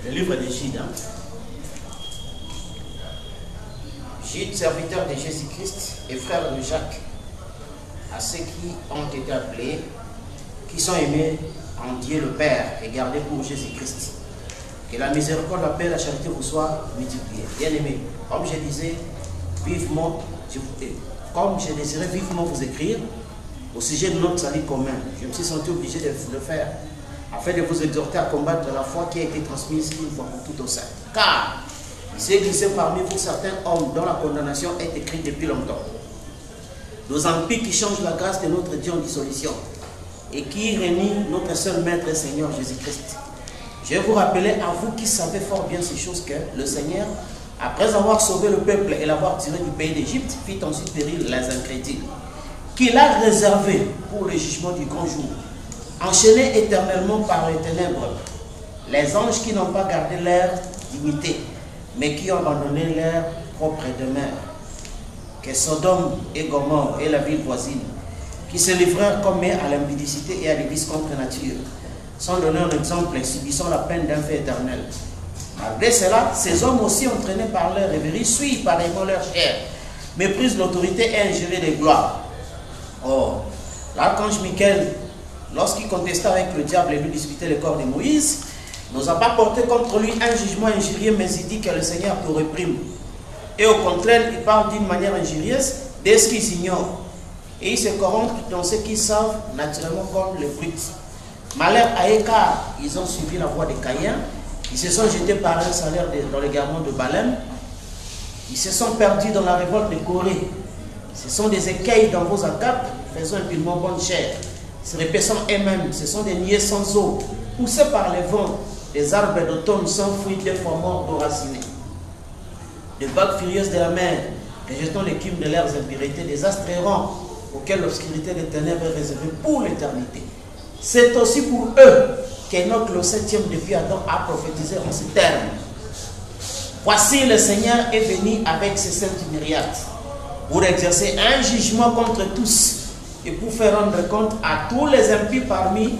Le livre de Jude. Jude, serviteur de Jésus-Christ et frère de Jacques, à ceux qui ont été appelés, qui sont aimés en Dieu le Père et gardés pour Jésus-Christ. Que la miséricorde, la paix et la charité vous soient multipliées. Bien-aimés, comme je disais vivement, comme je désirais vivement vous écrire au sujet de notre salut commun, je me suis senti obligé de le faire afin de vous exhorter à combattre la foi qui a été transmise une fois pour toutes au sein. Car il s'est glissé parmi vous certains hommes dont la condamnation est écrite depuis longtemps. Nos empires qui changent la grâce de notre Dieu en dissolution et qui réunit notre seul Maître et Seigneur Jésus-Christ. Je vais vous rappeler à vous qui savez fort bien ces choses que le Seigneur, après avoir sauvé le peuple et l'avoir tiré du pays d'Égypte, fit ensuite périr les incrédules, qu'il a réservé pour le jugement du grand jour, enchaînés éternellement par les ténèbres, les anges qui n'ont pas gardé leur dignité, mais qui ont abandonné leur propre demeure, que Sodome et Gomorrhe et la ville voisine, qui se livrèrent comme à l'impudicité et à des vices contre nature, sont donnés un exemple subissant la peine d'un fait éternel. Malgré cela, ces hommes aussi entraînés par leur rêverie suivent pareillement leur chair, méprisent l'autorité et ingérent des gloires. Or, l'archange Michael, lorsqu'il contesta avec le diable et lui disputait le corps de Moïse, n'osa pas porter contre lui un jugement injurieux, mais il dit que le Seigneur te réprime. Et au contraire, il parle d'une manière injurieuse dès ce qu'ils ignorent. Et ils se corrompent dans ce qu'ils savent naturellement comme le brut. Malheur à eux, car ils ont suivi la voie de Caïn, ils se sont jetés par un salaire dans l'égarement de Balaam, ils se sont perdus dans la révolte de Corée. Ce sont des écueils dans vos agapes, faisant impilement bonne chair, se répétant eux-mêmes, ce sont des niais sans eau, poussés par les vents, des arbres d'automne sans fruits, des fois morts d'oracinés. Des vagues furieuses de la mer, rejetant l'écume de leurs impuretés, des astres errants, auxquels l'obscurité des ténèbres est réservée pour l'éternité. C'est aussi pour eux qu'Enoch, le 7e depuis Adam, a prophétisé en ces termes. Voici le Seigneur est venu avec ses saintes myriades pour exercer un jugement contre tous et pour faire rendre compte à tous les impies parmi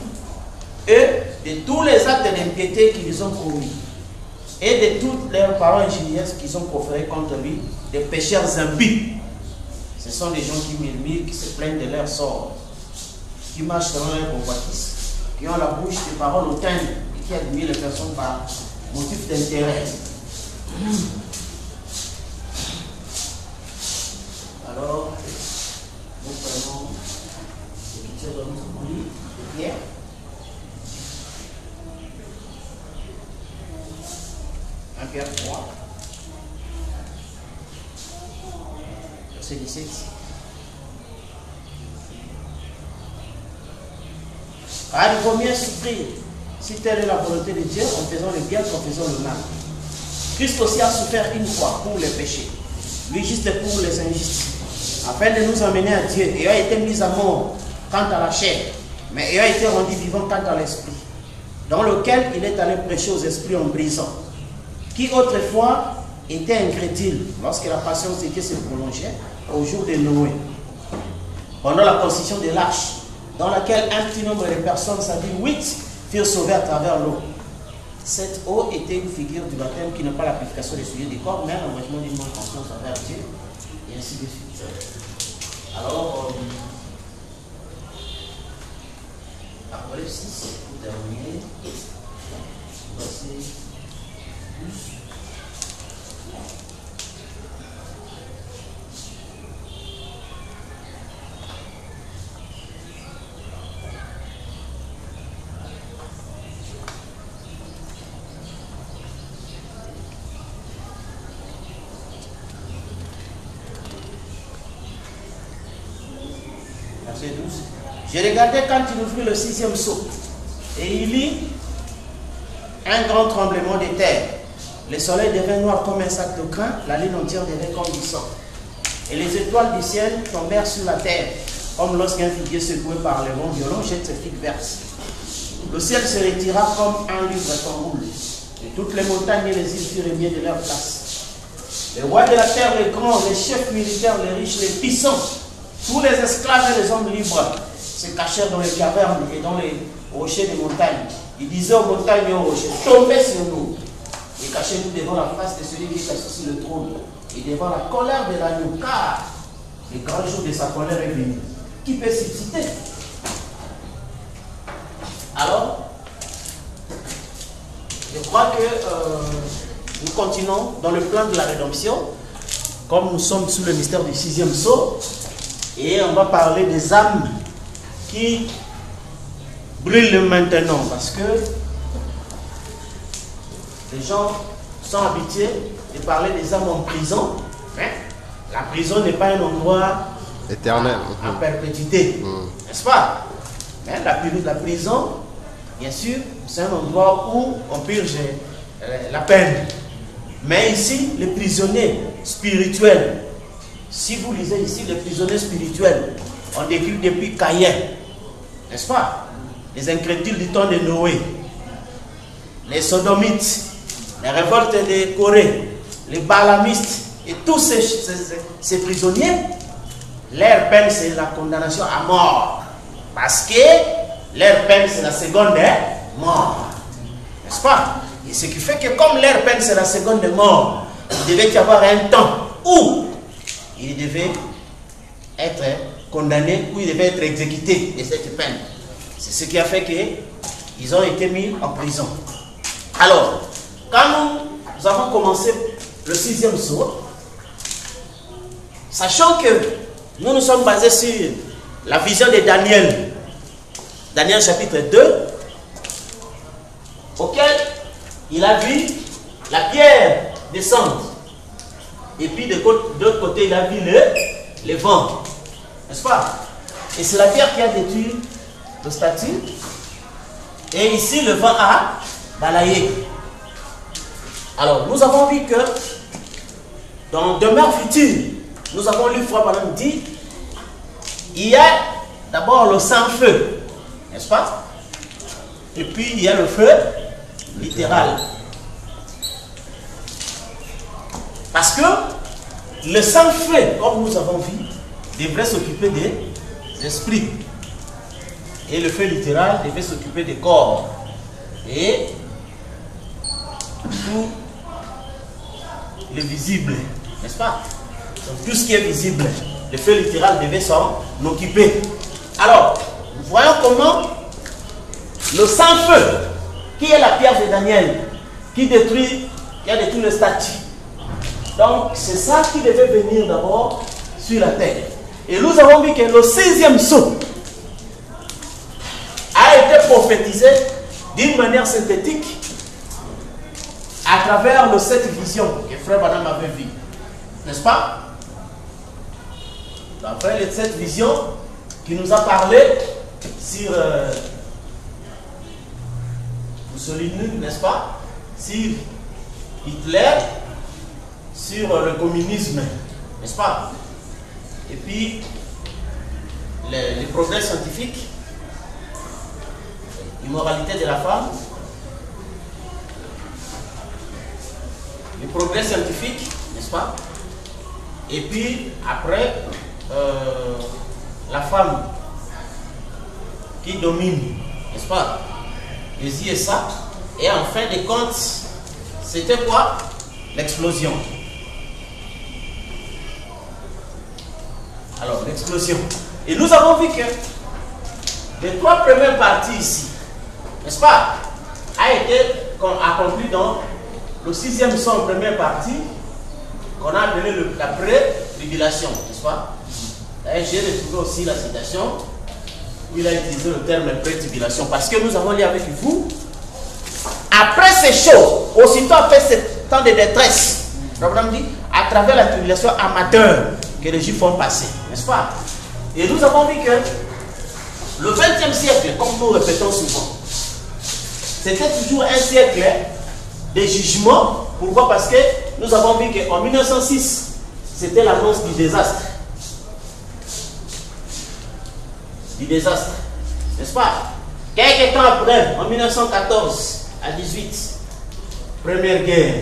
eux de tous les actes d'impiété qu'ils ont commis et de toutes leurs paroles injurieuses qu'ils ont proférées contre lui, des pécheurs impies. Ce sont des gens qui murmurent, qui se plaignent de leur sort, qui marchent selon leur convoitise, qui ont la bouche des paroles hautaines et qui admirent les personnes par motif d'intérêt. Alors, nous prenons l'écriture de notre livre de Pierre. Pierre 3, verset 17. Car il vaut mieux souffrir, si telle est la volonté de Dieu, en faisant le bien qu'en faisant le mal. Christ aussi a souffert une fois pour les péchés, lui juste pour les injustes, afin de nous amener à Dieu, ayant été mis à mort quant à la chair, mais ayant été rendu vivant quant à l'esprit, dans lequel il est allé prêcher aux esprits en brisant, qui autrefois était incrédule lorsque la patience de Dieu se prolongeait au jour de Noé, pendant la construction de l'arche, dans laquelle un petit nombre de personnes, c'est-à-dire 8, furent sauvées à travers l'eau. Cette eau était une figure du baptême qui n'a pas la purification des souillures du corps, mais l'engagement d'une bonne conscience envers Dieu, et ainsi de suite. Alors, Apocalypse 6, pour terminer, verset 12. Je regardais quand il ouvrit le 6e sceau, et il y un grand tremblement de terre. Le soleil devint noir comme un sac de crin, la lune entière devint comme du sang. Et les étoiles du ciel tombèrent sur la terre, comme lorsqu'un figuier secoué par les vents violents jette ses figues vertes. Le ciel se retira comme un livre s'enroule, et toutes les montagnes et les îles furent remis de leur place. Les rois de la terre, les grands, les chefs militaires, les riches, les puissants, tous les esclaves et les hommes libres se cachèrent dans les cavernes et dans les rochers des montagnes. Ils disaient aux montagnes et aux rochers, tombez sur nous et cachez-nous devant la face de celui qui est assis sur le trône et devant la colère de l'agneau, car le grand jour de sa colère est venu. Qui peut s'y citer? Alors, je crois que nous continuons dans le plan de la rédemption, comme nous sommes sous le mystère du 6e sceau, et on va parler des âmes qui brûlent maintenant, parce que les gens sont habitués de parler des âmes en prison. La prison n'est pas un endroit éternel à perpétuité, n'est-ce pas? Mais la prison, bien sûr, c'est un endroit où on purge la peine. Mais ici, les prisonniers spirituels, si vous lisez ici, les prisonniers spirituels, on décrit depuis Caïn, n'est-ce pas? Les incrédules du temps de Noé, les sodomites, les révoltes de Corée, les balamistes et tous ces prisonniers, leur peine c'est la condamnation à mort. Parce que leur peine c'est la seconde mort. N'est-ce pas? Et ce qui fait que comme leur peine c'est la seconde mort, il devait y avoir un temps où il devait être condamné, où il devait être exécuté de cette peine. C'est ce qui a fait qu'ils ont été mis en prison. Alors, quand nous avons commencé le 6e sceau, sachant que nous sommes basés sur la vision de Daniel, Daniel chapitre 2, auquel il a vu la pierre descendre. Et puis de l'autre côté, il a vu le vent. N'est-ce pas? Et c'est la pierre qui a détruit le statut. Et ici, le vent a balayé. Alors, nous avons vu que dans demeure future, nous avons lu Frère Branham dit, il y a d'abord le sans-feu, n'est-ce pas? Et puis il y a le feu littéral. Parce que le sang-feu, comme nous avons vu, devrait s'occuper des esprits. Et le feu littéral devait s'occuper des corps. Et tout le visible, n'est-ce pas? Donc tout ce qui est visible, le feu littéral devait s'en occuper. Alors, nous voyons comment le sang-feu, qui est la pierre de Daniel, qui a détruit le statut. Donc, c'est ça qui devait venir d'abord sur la terre. Et nous avons vu que le 6e sceau a été prophétisé d'une manière synthétique à travers de cette vision que Frère Branham avait vue. N'est-ce pas? D'après cette vision qui nous a parlé sur Mussolini, n'est-ce pas? Sur Hitler, sur le communisme, n'est-ce pas? Et puis les progrès scientifiques, l'immoralité de la femme, les progrès scientifiques, n'est-ce pas? Et puis après, la femme qui domine, n'est-ce pas? Les et ça. Et en fin de compte, c'était quoi? L'explosion. Alors, l'explosion. Et nous avons vu que les 3 premières parties ici, n'est-ce pas, a été accompli dans le 6e sceau en première partie, qu'on a appelé la pré-tribulation, n'est-ce pas? J'ai retrouvé aussi la citation où il a utilisé le terme pré-tribulation, parce que nous avons lu avec vous, après ces choses, aussitôt après ce temps de détresse, Abraham dit, à travers la tribulation amateur que les Juifs font passer, n'est-ce pas? Et nous avons vu que le 20e siècle, comme nous répétons souvent, c'était toujours un siècle de jugement. Pourquoi? Parce que nous avons vu qu'en 1906, c'était l'annonce du désastre. Du désastre, n'est-ce pas? Quelques temps après, en 1914 à 18, première guerre.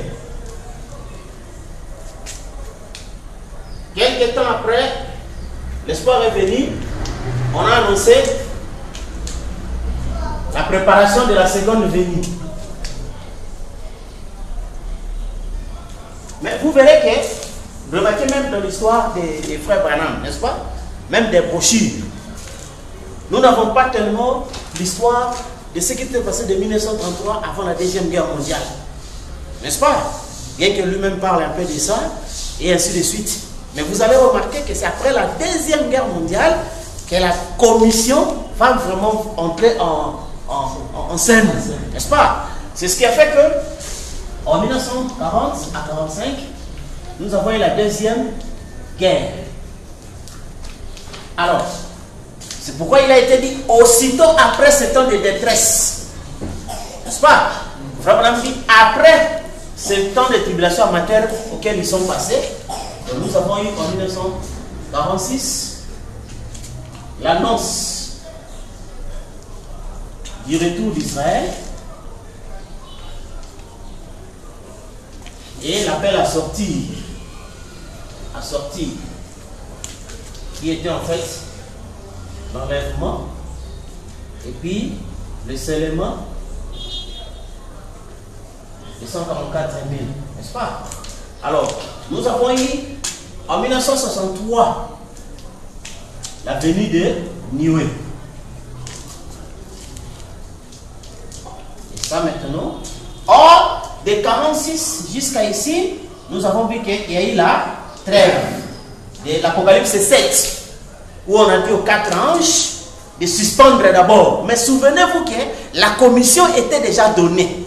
Quelques temps après, l'espoir est venu, on a annoncé la préparation de la seconde venue. Mais vous verrez que, remarquez même dans l'histoire des frères Branham, n'est-ce pas? Même des brochures. Nous n'avons pas tellement l'histoire de ce qui s'est passé de 1933 avant la Deuxième Guerre mondiale. N'est-ce pas? Bien que lui-même parle un peu de ça, et ainsi de suite. Mais vous allez remarquer que c'est après la Deuxième Guerre mondiale que la commission va vraiment entrer en scène. N'est-ce pas? C'est ce qui a fait que, en 1940 à 1945, nous avons eu la Deuxième Guerre. Alors, c'est pourquoi il a été dit aussitôt après ce temps de détresse. N'est-ce pas? Frère Branham dit après ce temps de tribulation amateur auquel ils sont passés, nous avons eu en 1946 l'annonce du retour d'Israël et l'appel à sortir, qui était en fait l'enlèvement et puis le scellement de 144 000, n'est-ce pas? Alors, nous avons eu en 1963 la venue de Niue. Et ça maintenant. Or, de 1946 jusqu'à ici, nous avons vu qu'il y a eu la trêve de l'Apocalypse 7. Où on a dit aux 4 anges de suspendre d'abord. Mais souvenez-vous que la commission était déjà donnée.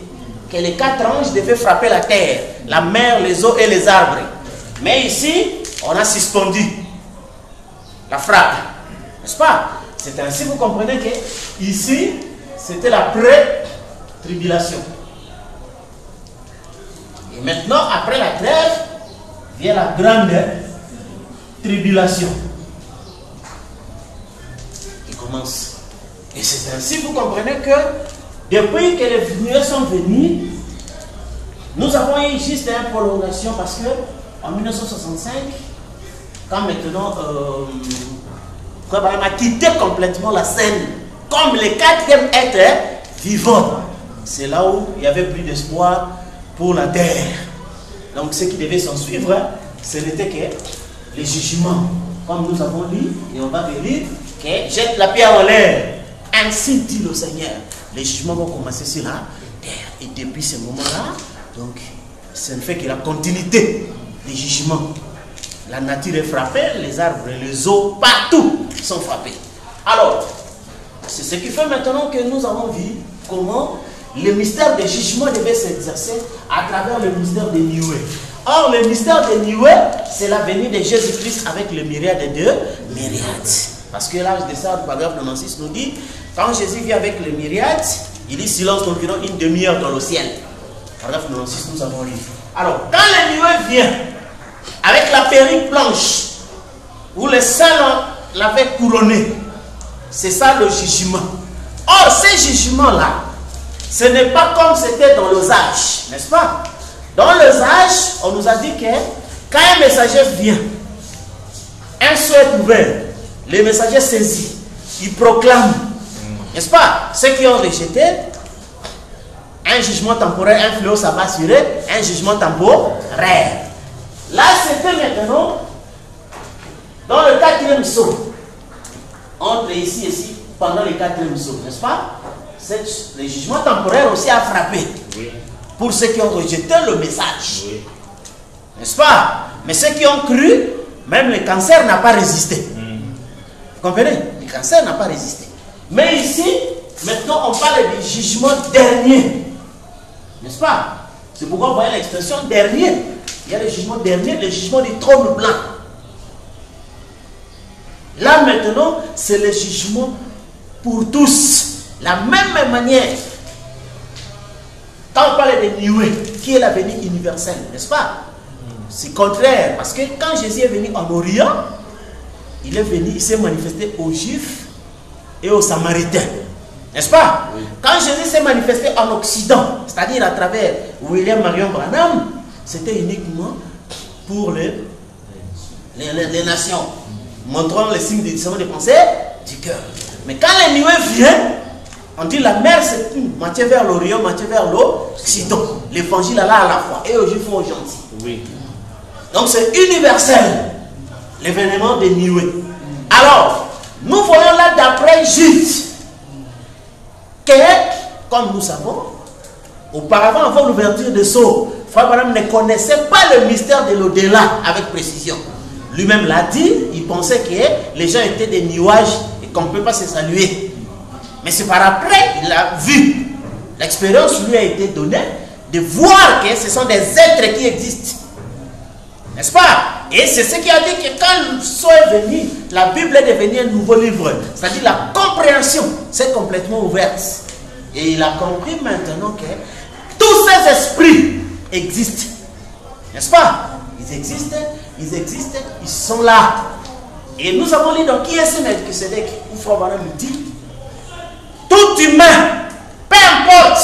Que les 4 anges devaient frapper la terre, la mer, les eaux et les arbres. Mais ici, on a suspendu la frappe. N'est-ce pas? C'est ainsi que vous comprenez que ici, c'était la pré-tribulation. Et maintenant, après la trêve, vient la grande tribulation. Commence. Et c'est ainsi que vous comprenez que depuis que les nuées sont venues, nous avons eu juste une prolongation parce que en 1965, quand maintenant on a quitté complètement la scène comme le 4e être vivant, c'est là où il n'y avait plus d'espoir pour la terre. Donc ce qui devait s'en suivre, ce n'était que les jugements, comme nous avons lu, et on va lire. Jette la pierre en l'air. Ainsi dit le Seigneur. Les jugements vont commencer sur la terre. Et depuis ce moment-là, donc, ça ne fait que la continuité des jugements. La nature est frappée, les arbres, les eaux, partout sont frappés. Alors, c'est ce qui fait maintenant que nous avons vu comment le mystère des jugements devait s'exercer à travers le mystère des nuées. Or, le mystère des nuées, c'est la venue de Jésus-Christ avec le myriade de myriades. Parce que l'âge de ça, le paragraphe 96 nous dit, quand Jésus vient avec le myriade, il dit silence d'environ une demi-heure dans le ciel. Paragraphe 96, nous avons lu. Alors, quand le nuée vient, avec la perruque blanche, où le saint l'avait couronné, c'est ça le jugement. Or, ces jugements-là, ce n'est pas comme c'était dans les âges, n'est-ce pas? Dans les âges, on nous a dit que quand un messager vient, un souhait ouvert, le messager saisit, il proclame, n'est-ce pas? Ceux qui ont rejeté, un jugement temporaire, un fléau s'abat sur eux, un jugement temporaire. Là, c'était maintenant dans le 4e saut, entre ici et ici, pendant le 4e saut, n'est-ce pas? Le jugement temporaire aussi a frappé. Oui. Pour ceux qui ont rejeté le message. Oui. N'est-ce pas? Mais ceux qui ont cru, même le cancer n'a pas résisté. Vous comprenez? Le cancer n'a pas résisté. Mais ici, maintenant, on parle du jugement dernier. N'est-ce pas? C'est pourquoi vous voyez l'expression dernier. Il y a le jugement dernier, le jugement du trône blanc. Là, maintenant, c'est le jugement pour tous. La même manière. Quand on parle de nuée, qui est la venue universelle, n'est-ce pas? C'est contraire, parce que quand Jésus est venu en Orient, il est venu, il s'est manifesté aux Juifs et aux Samaritains, n'est-ce pas? Oui. Quand Jésus s'est manifesté en Occident, c'est-à-dire à travers William Marion Branham, c'était uniquement pour les nations, montrant les signes de discernement des pensées du cœur. Mais quand les nuées viennent, on dit la mer c'est une moitié vers l'Orient, moitié vers l'Occident. L'évangile là à la fois. Et aux Juifs aux gentils. Oui. Donc c'est universel, l'événement de Niue. Alors, nous voyons là d'après Jude que, comme nous savons, auparavant, avant l'ouverture de Sceaux, Frère Branham ne connaissait pas le mystère de l'au-delà avec précision. Lui-même l'a dit, il pensait que les gens étaient des nuages et qu'on ne peut pas se saluer. Mais c'est par après qu'il a vu. L'expérience lui a été donnée de voir que ce sont des êtres qui existent. N'est-ce pas? Et c'est ce qui a dit que quand le Sceaux est venu, la Bible est devenue un nouveau livre. C'est-à-dire la compréhension s'est complètement ouverte. Et il a compris maintenant que tous ces esprits existent. N'est-ce pas? Ils existent, ils sont là. Et nous avons lu dans qui est ce Melchisedec, où Frère Branham nous dit, tout humain, peu importe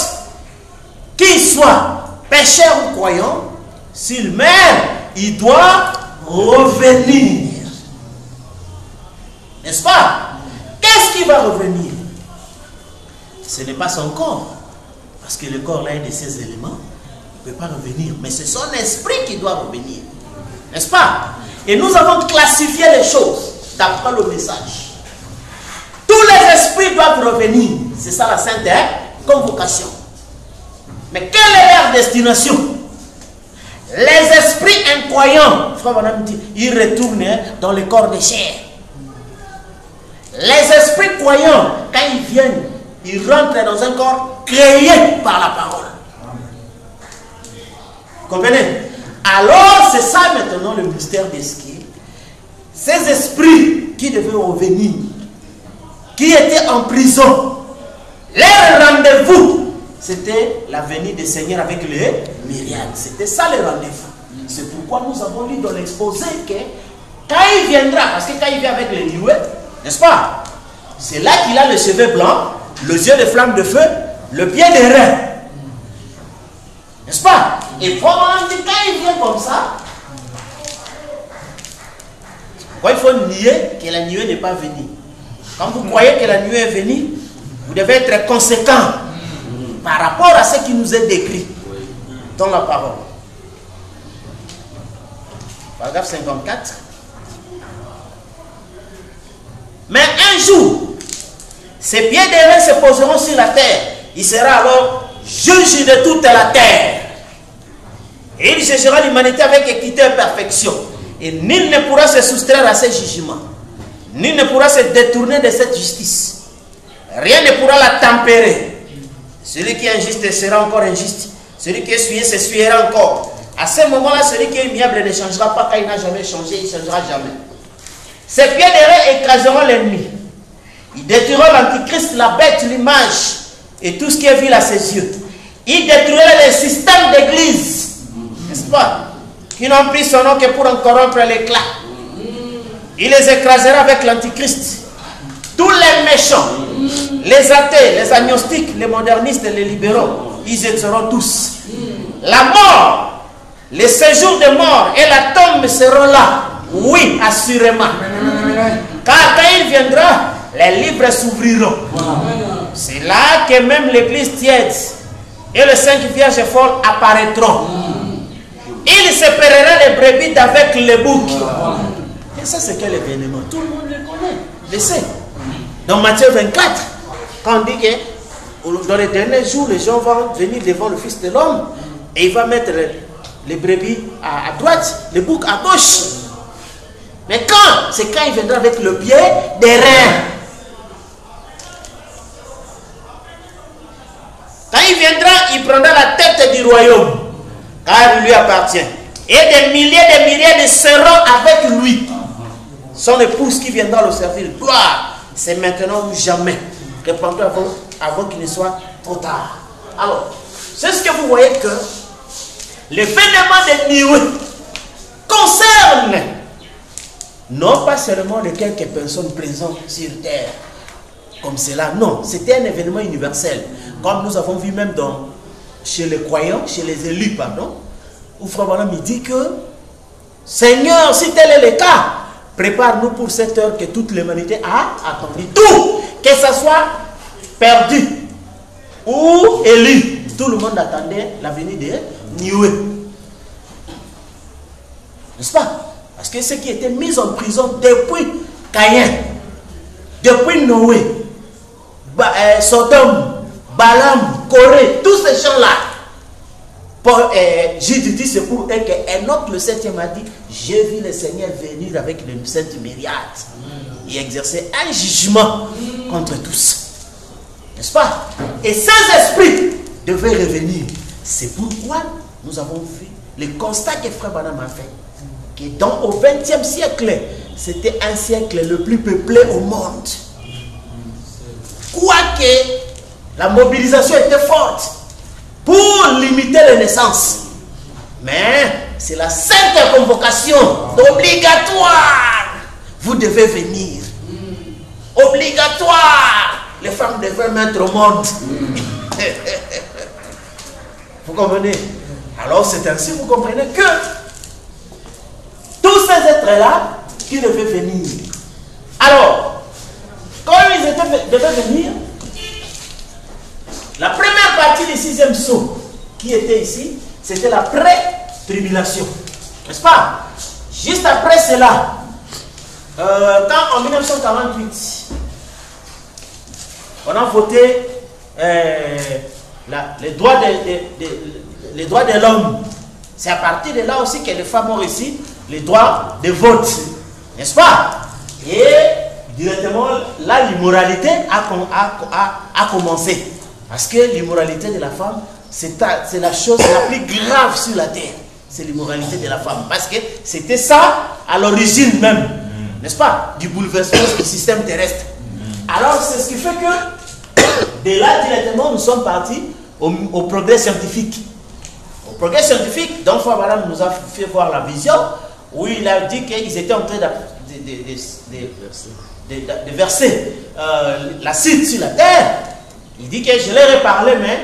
qu'il soit pécheur ou croyant, s'il meurt, il doit revenir. N'est-ce pas? Qu'est-ce qui va revenir? Ce n'est pas son corps. Parce que le corps là est de ses éléments. Il ne peut pas revenir. Mais c'est son esprit qui doit revenir. N'est-ce pas? Et nous avons classifié les choses d'après le message. Tous les esprits doivent revenir. C'est ça la sainte convocation. Mais quelle est leur destination? Les esprits incroyants, Frère Branham dit, ils retournent dans le corps de chair. Les esprits croyants, quand ils viennent, ils rentrent dans un corps créé par la parole. Comprenez? Alors, c'est ça maintenant le mystère de ce qui est. Ces esprits qui devaient revenir, qui étaient en prison, leur rendez-vous, c'était la venue du Seigneur avec les myriades. C'était ça le rendez-vous. C'est pourquoi nous avons lu dans l'exposé que quand il viendra, parce que quand il vient avec les nuées, n'est-ce pas? C'est là qu'il a les cheveux blancs, les yeux de flamme de feu, le pied de rein. N'est-ce pas? Et probablement quand il vient comme ça, il faut nier que la nuée n'est pas venue. Quand vous croyez que la nuée est venue, vous devez être conséquent par rapport à ce qui nous est décrit dans la parole. Paragraphe 54. Mais un jour, ses pieds d'airain se poseront sur la terre. Il sera alors juge de toute la terre. Et il jugera l'humanité avec équité et perfection. Et nul ne pourra se soustraire à ces jugements. Nul ne pourra se détourner de cette justice. Rien ne pourra la tempérer. Celui qui est injuste sera encore injuste. Celui qui est souillé se souillera encore. À ce moment-là, celui qui est immuable ne changera pas, car il n'a jamais changé, il ne changera jamais. Ses pieds d'airain écraseront l'ennemi. Ils détruiront l'antichrist, la bête, l'image et tout ce qui est vil à ses yeux. Ils détruiront les systèmes d'église, n'est-ce pas, qui n'ont pris son nom que pour en corrompre l'éclat. Il les écrasera avec l'antichrist. Tous les méchants, les athées, les agnostiques, les modernistes et les libéraux, ils y seront tous. La mort, les séjours de mort et la tombe seront là. Oui, assurément. Car quand il viendra, les livres s'ouvriront. C'est là que même l'église tiède et les 5 vierges folles apparaîtront. Il séparera les brebis d'avec les boucs. Et ça, c'est quel événement? Tout le monde le connaît, le sait. Dans Matthieu 24, quand on dit que dans les derniers jours, les gens vont venir devant le Fils de l'homme et il va mettre les brebis à droite, les boucs à gauche. Mais quand? C'est quand il viendra avec le pied des reins. Quand il viendra, il prendra la tête du royaume, car il lui appartient. Et des milliers seront avec lui. Son épouse qui viendra le servir. Gloire, c'est maintenant ou jamais. Répondez avant qu'il ne soit trop tard. Alors, c'est ce que vous voyez que l'événement de Niue concerne non pas seulement les quelques personnes présentes sur terre, comme cela, non, c'était un événement universel. Comme nous avons vu même chez les croyants, chez les élus, pardon, où Frère Branham dit que Seigneur, si tel est le cas, prépare-nous pour cette heure que toute l'humanité a attendu. Tout, que ce soit perdu ou élu, tout le monde attendait la venue de Niue. N'est-ce pas? Parce que ceux qui étaient mis en prison depuis Caïn, depuis Noé, Sodome, Balaam, Corée, tous ces gens-là, Jésus dit c'est pour eux qu'Enoch le 7e a dit, j'ai vu le Seigneur venir avec une sainte myriade et exercer un jugement contre tous. N'est-ce pas? Et Saint-Esprit devait revenir. C'est pourquoi nous avons vu le constat que Frère Branham a fait. Que au XXe siècle, c'était un siècle le plus peuplé au monde. Quoique la mobilisation était forte pour limiter les naissances. Mais c'est la sainte convocation obligatoire. Vous devez venir. Obligatoire. Les femmes devaient mettre au monde. Vous comprenez? Alors c'est ainsi, vous comprenez que tous ces êtres-là qui devaient venir. Alors, quand ils devaient venir, la première partie du 6e sceau qui était ici, c'était la pré-tribulation. N'est-ce pas? Juste après cela, quand en 1948, on a voté les droits de l'homme. C'est à partir de là aussi que les femmes ont reçu les droits de vote. N'est-ce pas? Et directement, là, l'immoralité a commencé. Parce que l'immoralité de la femme, c'est la chose la plus grave sur la terre. C'est l'immoralité de la femme. Parce que c'était ça à l'origine même. N'est-ce pas? Du bouleversement du système terrestre. Alors, c'est ce qui fait que, de là, directement, nous sommes partis au progrès scientifique. Au progrès scientifique, donc, Frère Branham nous a fait voir la vision, où il a dit qu'ils étaient en train de verser l'acide sur la terre. Il dit que je leur ai parlé, mais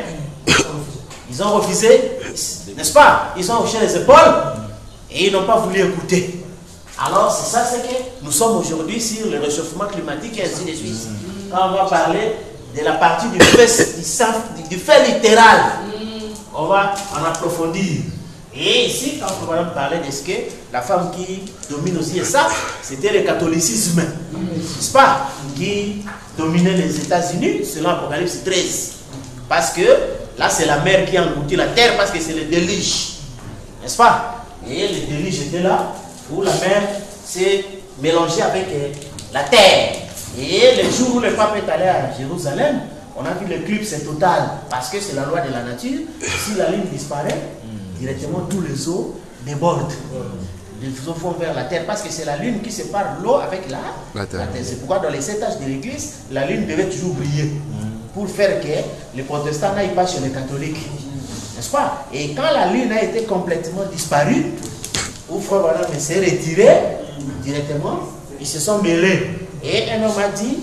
ils ont refusé, n'est-ce pas? Ils ont hoché les épaules et ils n'ont pas voulu écouter. Alors, c'est ça, c'est que nous sommes aujourd'hui sur le réchauffement climatique et ainsi de suite. Quand on va parler de la partie du fait littéral, on va en approfondir. Et ici, quand on va parler de ce que la femme qui domine aussi, et ça, c'était le catholicisme, n'est-ce pas? Qui dominait les États-Unis, selon Apocalypse 13. Parce que là, c'est la mer qui a englouti la terre, parce que c'est le déluge, n'est-ce pas? Et le déluge était là, où la mer s'est mélangée avec la terre. Et le jour où le pape est allé à Jérusalem, on a vu l'éclipse total, parce que c'est la loi de la nature. Si la ligne disparaît, directement tous les eaux débordent. Les eaux vont vers la terre, parce que c'est la lune qui sépare l'eau avec la terre. C'est pourquoi dans les 7 âges de l'église, la lune devait toujours briller, pour faire que les protestants n'aillent pas chez les catholiques. N'est-ce pas? Et quand la lune a été complètement disparue, où Frère Branham s'est retiré, directement, ils se sont mêlés. Et un homme a dit,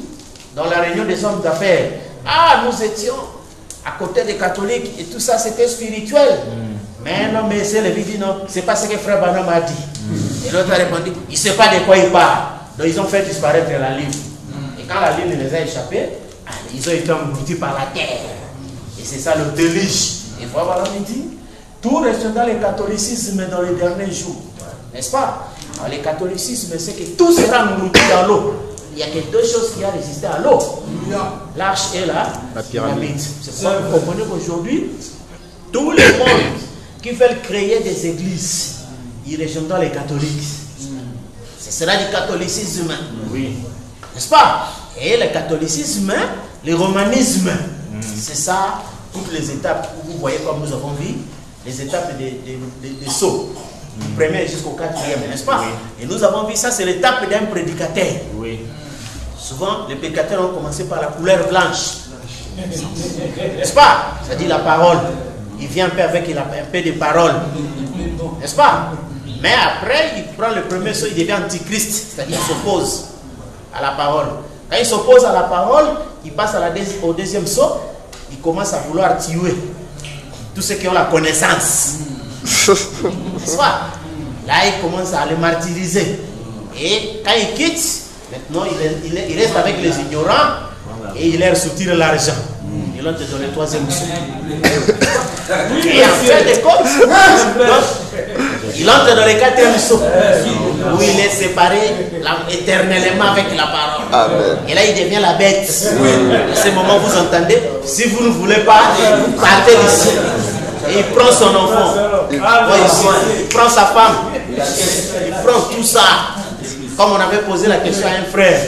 dans la réunion des hommes d'affaires, ah, nous étions à côté des catholiques et tout ça c'était spirituel. Mais non, mais c'est le dit non, c'est pas ce que Frère Branham a dit. Et l'autre a répondu, il ne sait pas de quoi il parle. Donc ils ont fait disparaître la lune. Et quand la lune les a échappés, ils ont été engloutis par la terre. Et c'est ça le déluge. Et Frère Branham dit, tout reste dans le catholicisme dans les derniers jours. N'est-ce pas? Alors, le catholicisme, c'est que tout sera englouti dans l'eau. Il n'y a que deux choses qui ont résisté à l'eau. L'arche et la pyramide. C'est pourquoi vous comprenez qu'aujourd'hui, tous les mondes qui veulent créer des églises, ils rejoindront les catholiques. Ce sera du catholicisme. Oui. N'est-ce pas? Et le catholicisme, le romanisme, c'est ça, toutes les étapes. Vous voyez comme nous avons vu, les étapes des sauts. Du premier jusqu'au 4e, n'est-ce pas? Oui. Et nous avons vu ça, c'est l'étape d'un prédicateur. Oui. Souvent, les prédicateurs ont commencé par la couleur blanche. N'est-ce pas? C'est-à-dire la parole. Il vient un peu avec un peu de parole. N'est-ce pas? Mais après, il prend le premier saut, il devient antichrist. C'est-à-dire il s'oppose à la parole. Quand il s'oppose à la parole, il passe au deuxième saut, il commence à vouloir tuer tous ceux qui ont la connaissance. N'est-ce pas? Là, il commence à les martyriser. Et quand il quitte, maintenant, il reste avec les ignorants et il leur soutire l'argent. Ils vont te donner le troisième saut. Et en fait de compte, Il entre dans le quatrième saut, où il est séparé éternellement avec la parole. Amen. Et là, il devient la bête. À ce moment, vous entendez, si vous ne voulez pas, vous partez d'ici. Et il prend son enfant, il prend sa femme, il prend tout ça. Comme on avait posé la question à un frère,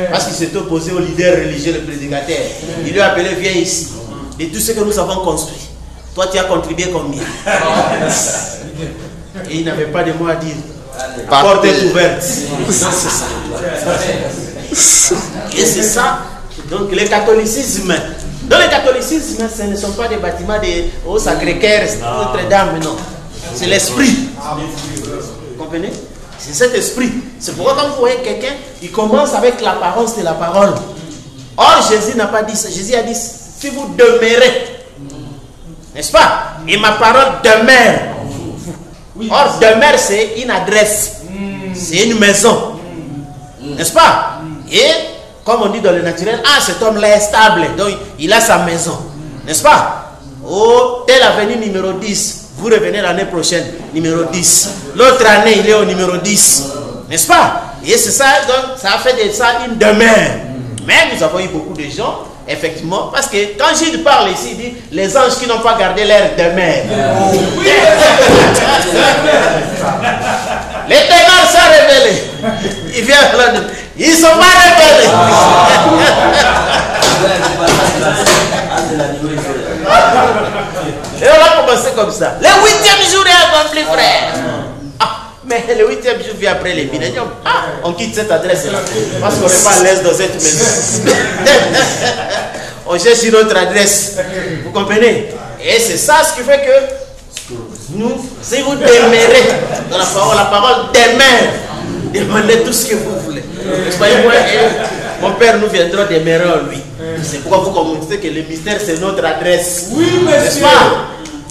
parce qu'il s'était opposé au leader religieux, le prédicateur. Il lui a appelé, viens ici. De tout ce que nous avons construit, toi tu as contribué combien? Et il n'avait pas de mots à dire. La porte est ouverte. C'est ça. Et c'est ça. Donc le catholicisme. Dans le catholicisme, ce ne sont pas des bâtiments au Sacré-Cœur, Notre-Dame, non. C'est l'esprit. Vous comprenez? C'est cet esprit. C'est pourquoi quand vous voyez quelqu'un, il commence avec l'apparence de la parole. Or, Jésus n'a pas dit ça. Jésus a dit, si vous demeurez, n'est-ce pas? Et ma parole demeure. Or, demeure, c'est une adresse. C'est une maison. N'est-ce pas? Et, comme on dit dans le naturel, ah, cet homme-là est stable. Donc, il a sa maison. N'est-ce pas? Oh, telle avenue numéro 10. Vous revenez l'année prochaine, numéro 10. L'autre année, il est au numéro 10. N'est-ce pas? Et c'est ça, donc, ça a fait de ça une demeure. Mais nous avons eu beaucoup de gens, effectivement, parce que quand Gilles parle ici, il dit les anges qui n'ont pas gardé leur demeure. Les ténors sont révélés. Il vient là, ils ne sont pas révélés. Et on va commencer comme ça. Le 8e jour est accompli, frère. Mais le 8e jour vient après les milléniums. Ah, on quitte cette adresse-là. Parce qu'on n'est pas à l'aise dans cette maison. On cherche une autre adresse. Vous comprenez? Et c'est ça ce qui fait que nous, si vous demeurez dans la parole demeure. Demandez tout ce que vous voulez. Mon père nous viendra demeurer en lui. C'est pourquoi vous commencez que le mystère c'est notre adresse. Oui, monsieur.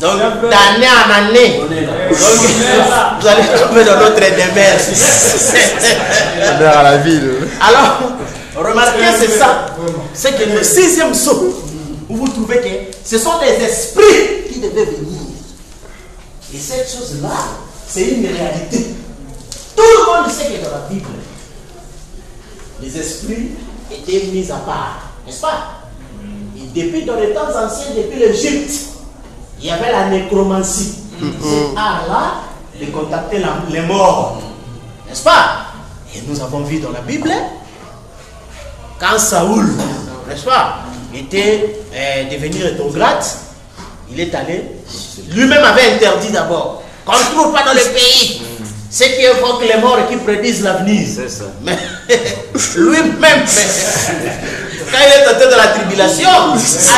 Donc, d'année en année, vous allez tomber dans notre demeure. À la ville. Alors, remarquez, c'est ça. C'est que le 6e saut, où vous trouvez que ce sont des esprits qui devaient venir. Et cette chose-là, c'est une réalité. Tout le monde sait que dans la Bible, les esprits étaient mis à part. N'est-ce pas? Et depuis dans les temps anciens, depuis l'Égypte, il y avait la nécromancie. Cet art-là de contacter les morts. N'est-ce pas? Et nous avons vu dans la Bible, quand Saoul, n'est-ce pas, était devenu rétrograde, il est allé, lui-même avait interdit d'abord, qu'on ne trouve pas dans le pays. Ce qui évoque les morts et qui prédisent l'avenir. C'est ça. Mais lui-même, quand il est tenté de la tribulation,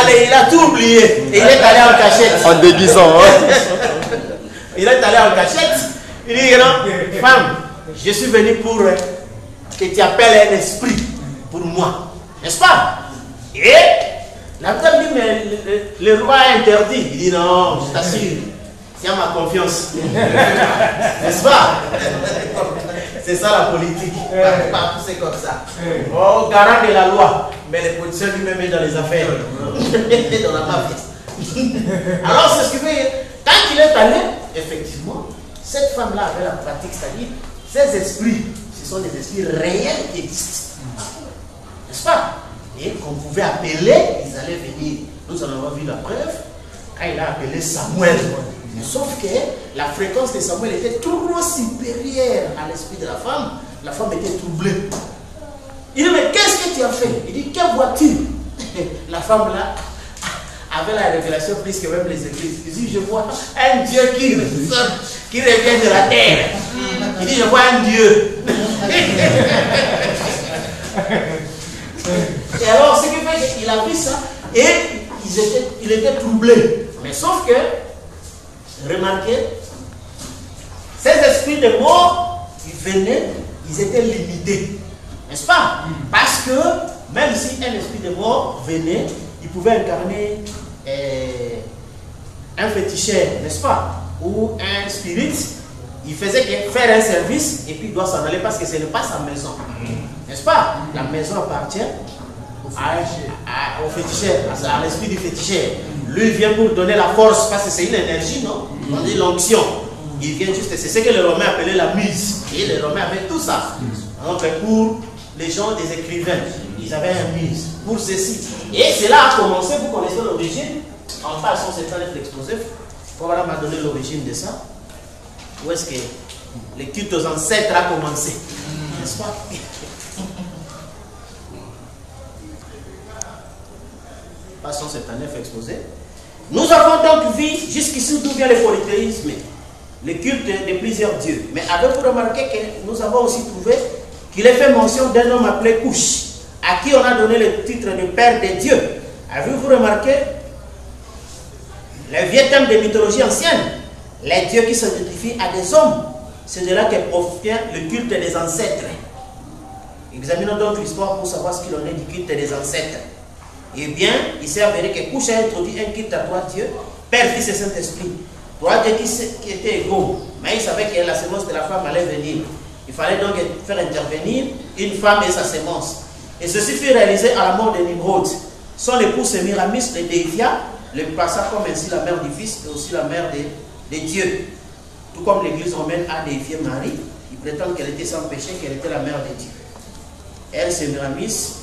allez, il a tout oublié. Et il est allé en cachette. En déguisant. Hein? Il est allé en cachette. Il dit, non, femme, je suis venu pour que tu appelles un esprit pour moi. N'est-ce pas? Et la femme dit, mais le roi a interdit. Il dit, non, je t'assure. Tiens ma confiance. N'est-ce pas? C'est ça la politique. Pas pousser comme ça. Oh, garant de la loi. Mais le politicien lui-même est dans les affaires. Dans la mafia. Alors, c'est ce qui fait. Quand il est allé, effectivement, cette femme-là avait la pratique, c'est-à-dire, ces esprits, ce sont des esprits réels qui existent. N'est-ce pas? Et qu'on pouvait appeler, ils allaient venir. Nous en avons vu la preuve quand il a appelé Samuel. Sauf que la fréquence de Samuel était trop supérieure à l'esprit de la femme. La femme était troublée. Il dit, mais qu'est-ce que tu as fait? Il dit, que vois-tu? La femme là avait la révélation plus que même les églises. Il dit, je vois un Dieu qui revient de la terre. Il dit, je vois un Dieu. Et alors, ce qui fait qu'il a vu ça, et il était troublé. Mais sauf que, remarquez, ces esprits de mort, ils venaient, ils étaient limités. N'est-ce pas? Parce que même si un esprit de mort venait, il pouvait incarner un féticheur, n'est-ce pas? Ou un spirit. Il faisait que faire un service et puis il doit s'en aller parce que ce n'est pas sa maison. N'est-ce pas? La maison appartient au féticheur, à l'esprit du féticheur. Lui vient pour donner la force parce que c'est une énergie, non? On dit l'onction. Il vient juste, c'est ce que les Romains appelaient la muse. Et les Romains avaient tout ça. Donc pour les gens des écrivains, ils avaient un muse pour ceci. Et cela a commencé, vous connaissez l'origine. En page 179 l'exposé. Voilà m'a donné l'origine de ça. Où est-ce que le culte aux ancêtres a commencé? N'est-ce pas? Page 179 exposé. Nous avons donc vu jusqu'ici d'où vient le polythéisme, le culte de plusieurs dieux. Mais avez-vous remarqué que nous avons aussi trouvé qu'il est fait mention d'un homme appelé Couche, à qui on a donné le titre de père des dieux. Avez-vous remarqué le vieux thème de mythologie ancienne, les dieux qui s'identifient à des hommes? C'est de là que provient le culte des ancêtres. Examinons donc l'histoire pour savoir ce qu'il en est du culte des ancêtres. Eh bien, il s'est avéré que Couche a introduit un culte à trois dieux, Père, Fils et Saint-Esprit. Trois dieux qui étaient égaux, mais il savait que la sémence de la femme allait venir. Il fallait donc faire intervenir une femme et sa sémence. Et ceci fut réalisé à la mort de Nimrod. Son épouse Sémiramis le déifia, le passa comme ainsi la mère du Fils et aussi la mère des dieux. Tout comme l'Église romaine a déifié Marie, il prétend qu'elle était sans péché, qu'elle était la mère des dieux. Elle, Sémiramis,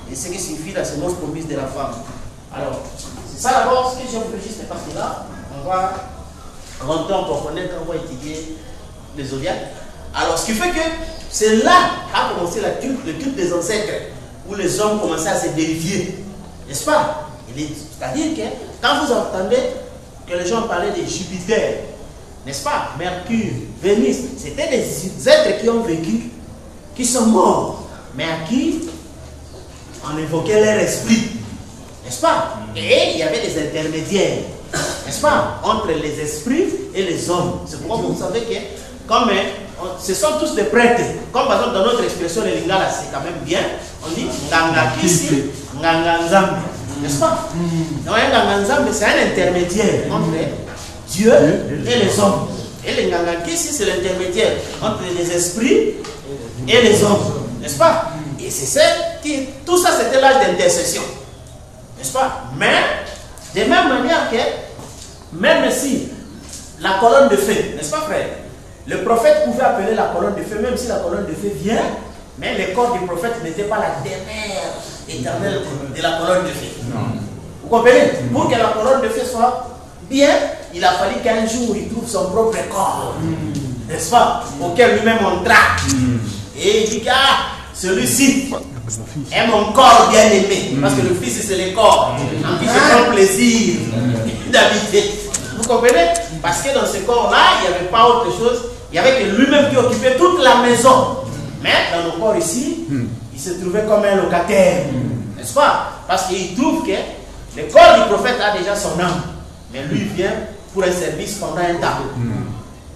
et ce qui signifie la sémence promise de la femme. Alors, c'est ça d'abord ce que j'ai réfléchi cette partie-là. On va rentrer en profondeur quand on va étudier les zodiaques. Alors, ce qui fait que c'est là qu'a commencé le culte des ancêtres, où les hommes commençaient à se déifier. N'est-ce pas? C'est-à-dire que quand vous entendez que les gens parlaient de Jupiter, n'est-ce pas? Mercure, Vénus, c'était des êtres qui ont vécu, qui sont morts, mais à qui on évoquait leur esprit, n'est-ce pas? Et il y avait des intermédiaires, n'est-ce pas, entre les esprits et les hommes. C'est pourquoi vous savez que, comme ce sont tous des prêtres, comme par exemple dans notre expression, les lingala, c'est quand même bien, on dit nganga kisi, nganga nzambe, n'est-ce pas? Donc un nganga nzambe, c'est un intermédiaire entre Dieu et les hommes. Et le nganga kisi, c'est l'intermédiaire entre les esprits et les hommes, n'est-ce pas? Et c'est ça qui, tout ça c'était l'âge d'intercession, n'est-ce pas? Mais, de même manière que, même si la colonne de feu, n'est-ce pas frère? Le prophète pouvait appeler la colonne de feu, même si la colonne de feu vient, mais le corps du prophète n'était pas la demeure éternelle de la colonne de feu. Non. Vous comprenez? Pour que la colonne de feu soit bien, il a fallu qu'un jour il trouve son propre corps, n'est-ce pas? Auquel lui-même on traque. Et il dit que celui-ci est mon corps bien aimé, parce que le Fils c'est le corps en qui je prends plaisir d'habiter. Vous comprenez? Parce que dans ce corps-là, il n'y avait pas autre chose, il n'y avait que lui-même qui occupait toute la maison. Mais dans nos corps ici, il se trouvait comme un locataire, n'est-ce pas? Parce qu'il trouve que le corps du prophète a déjà son âme, mais lui vient pour un service pendant un temps.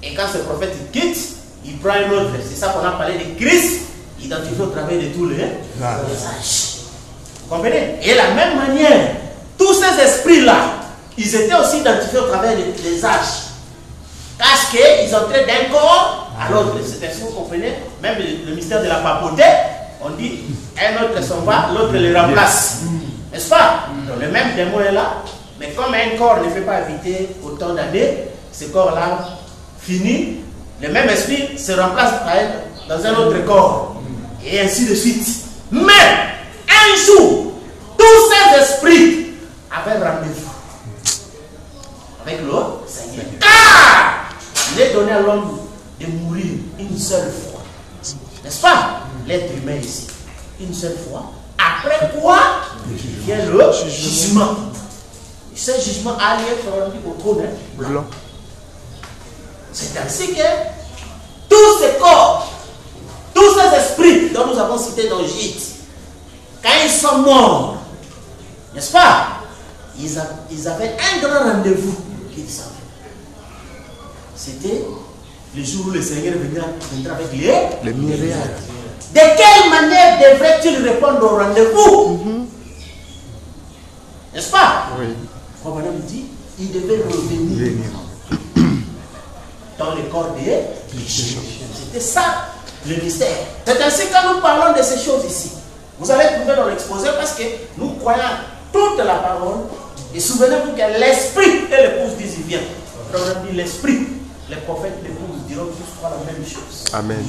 Et quand ce prophète quitte, il prend un autre. C'est ça qu'on a parlé de Christ, identifié au travers de tous les âges. Vous comprenez? Et de la même manière, tous ces esprits-là, ils étaient aussi identifiés au travers des âges. Parce qu'ils entraient d'un corps à l'autre. C'est ainsi que vous comprenez, même le mystère de la papauté, on dit un autre s'en va, l'autre le remplace. N'est-ce pas? Donc, le même démon est là, mais comme un corps ne fait pas habiter autant d'années, ce corps-là finit, le même esprit se remplace dans un autre corps. Et ainsi de suite. Mais un jour, tous ces esprits avaient rendez-vous avec le Seigneur. Car il est donné à l'homme de mourir une seule fois. N'est-ce pas? L'être humain ici. Une seule fois. Après quoi vient le jugement. Et ce jugement a lieu au trône blanc. C'est ainsi que tous ces corps, tous ces esprits dont nous avons cité dans Gite, quand ils sont morts, n'est-ce pas? Ils avaient un grand rendez-vous qu'ils savaient. C'était le jour où le Seigneur viendra avec les myriades. De quelle manière devrait-il répondre au rendez-vous? N'est-ce pas? Oui. Comme madame dit, il devait revenir dans le corps des péchés. C'était ça le mystère. C'est ainsi que quand nous parlons de ces choses ici, vous allez trouver dans l'exposé parce que nous croyons toute la parole. Et souvenez-vous que l'esprit et l'épouse disent il vient. On dit l'esprit les prophètes, l'épouse diront tous trois la même chose. Amen.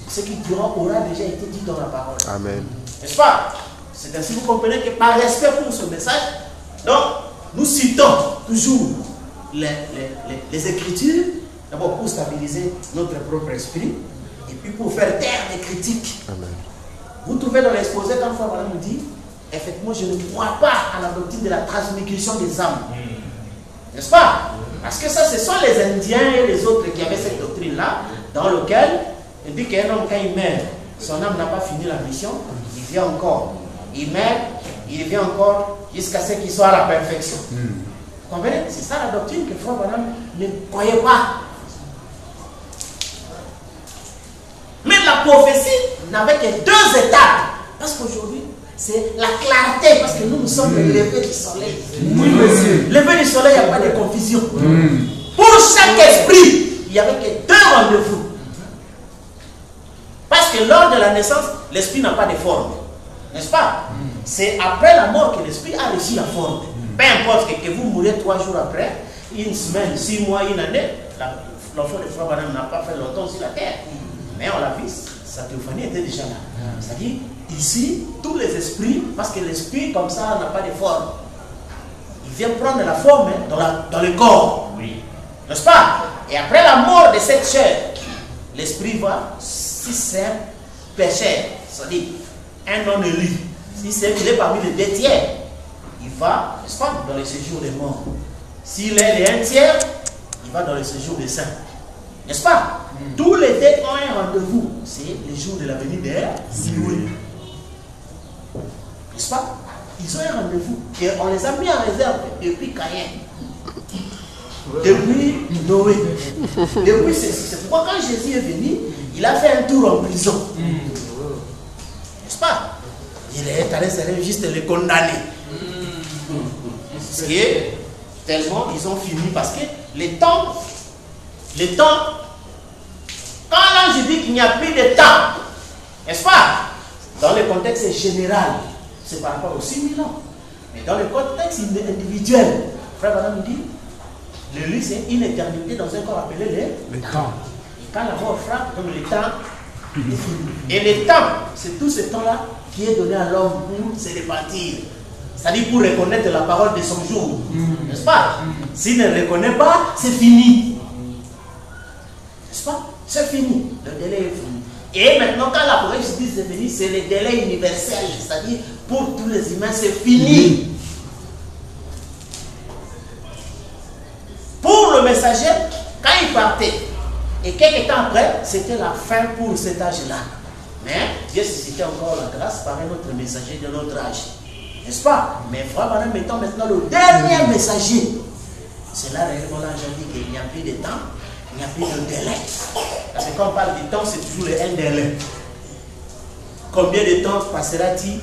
Ce qu'ils diront aura déjà été dit dans la parole. Amen. N'est-ce pas? C'est ainsi que vous comprenez que par respect pour ce message, donc nous citons toujours les Écritures, d'abord pour stabiliser notre propre esprit, et puis pour faire taire des critiques. Amen. Vous trouvez dans l'exposé quand Frère Branham nous dit, effectivement, je ne crois pas à la doctrine de la transmigration des âmes. N'est-ce pas? Parce que ça, ce sont les Indiens et les autres qui avaient cette doctrine-là, dans lequel il dit qu'un homme, quand il meurt, son âme n'a pas fini la mission, il vient encore. Il meurt, il vient encore jusqu'à ce qu'il soit à la perfection. Vous comprenez? C'est ça la doctrine que Frère Branham ne croyait pas. Mais la prophétie n'avait que deux étapes. Parce qu'aujourd'hui, c'est la clarté. Parce que nous sommes le lever du soleil. Oui, monsieur. Lever du soleil, il n'y a pas de confusion. Pour chaque esprit, il n'y avait que deux rendez-vous. Parce que lors de la naissance, l'esprit n'a pas de forme. N'est-ce pas? C'est après la mort que l'esprit a reçu la forme. Peu importe que vous mourrez 3 jours après, une semaine, 6 mois, une année, l'enfant de Frère Branham n'a pas fait longtemps sur la terre. Mais on l'a vu, sa théophanie était déjà là. C'est-à-dire, ici, tous les esprits, parce que l'esprit comme ça n'a pas de forme, il vient prendre la forme dans le corps. Oui. N'est-ce pas? Et après la mort de cette chair, l'esprit va, si c'est un pécheur, c'est-à-dire un non élu, si c'est qu'il est parmi les 2 tiers, il va, n'est-ce pas, dans le séjour des morts. S'il est les 1 tiers, il va dans le séjour des saints. N'est-ce pas? Tous les deux ont un rendez-vous. C'est le jour de la venue des Louis. N'est-ce pas? Ils ont un rendez-vous. Et on les a mis en réserve depuis Caïn. Depuis Noé. Depuis c'est pourquoi quand Jésus est venu, il a fait un tour en prison. N'est-ce pas? Il est allé juste les condamner. Parce que tellement ils ont fini. Parce que les temps, quand l'ange dit qu'il n'y a plus de temps, n'est-ce pas? Dans le contexte général, c'est par rapport aux 6000 ans. Mais dans le contexte individuel, Frère Branham dit, le lit c'est une éternité dans un corps appelé le temps. Et quand la mort frappe, donc le temps est fini. Et le temps, c'est tout ce temps-là qui est donné à l'homme pour se répartir. C'est-à-dire pour reconnaître la parole de son jour. N'est-ce pas? S'il ne reconnaît pas, c'est fini. N'est-ce pas? C'est fini. Le délai est fini. Et maintenant, quand l'Apocalypse dit c'est fini, c'est le délai universel. C'est-à-dire pour tous les humains, c'est fini. Pour le messager, quand il partait, et quelques temps après, c'était la fin pour cet âge-là. Mais Dieu suscitait encore la grâce par un autre messager de notre âge. N'est-ce pas? Mais Frère Branham étant maintenant le dernier messager, c'est là réellement là j'ai dit qu'il n'y a plus de temps, il n'y a plus de délai. Parce que quand on parle du temps, c'est toujours un délai. Combien de temps passera-t-il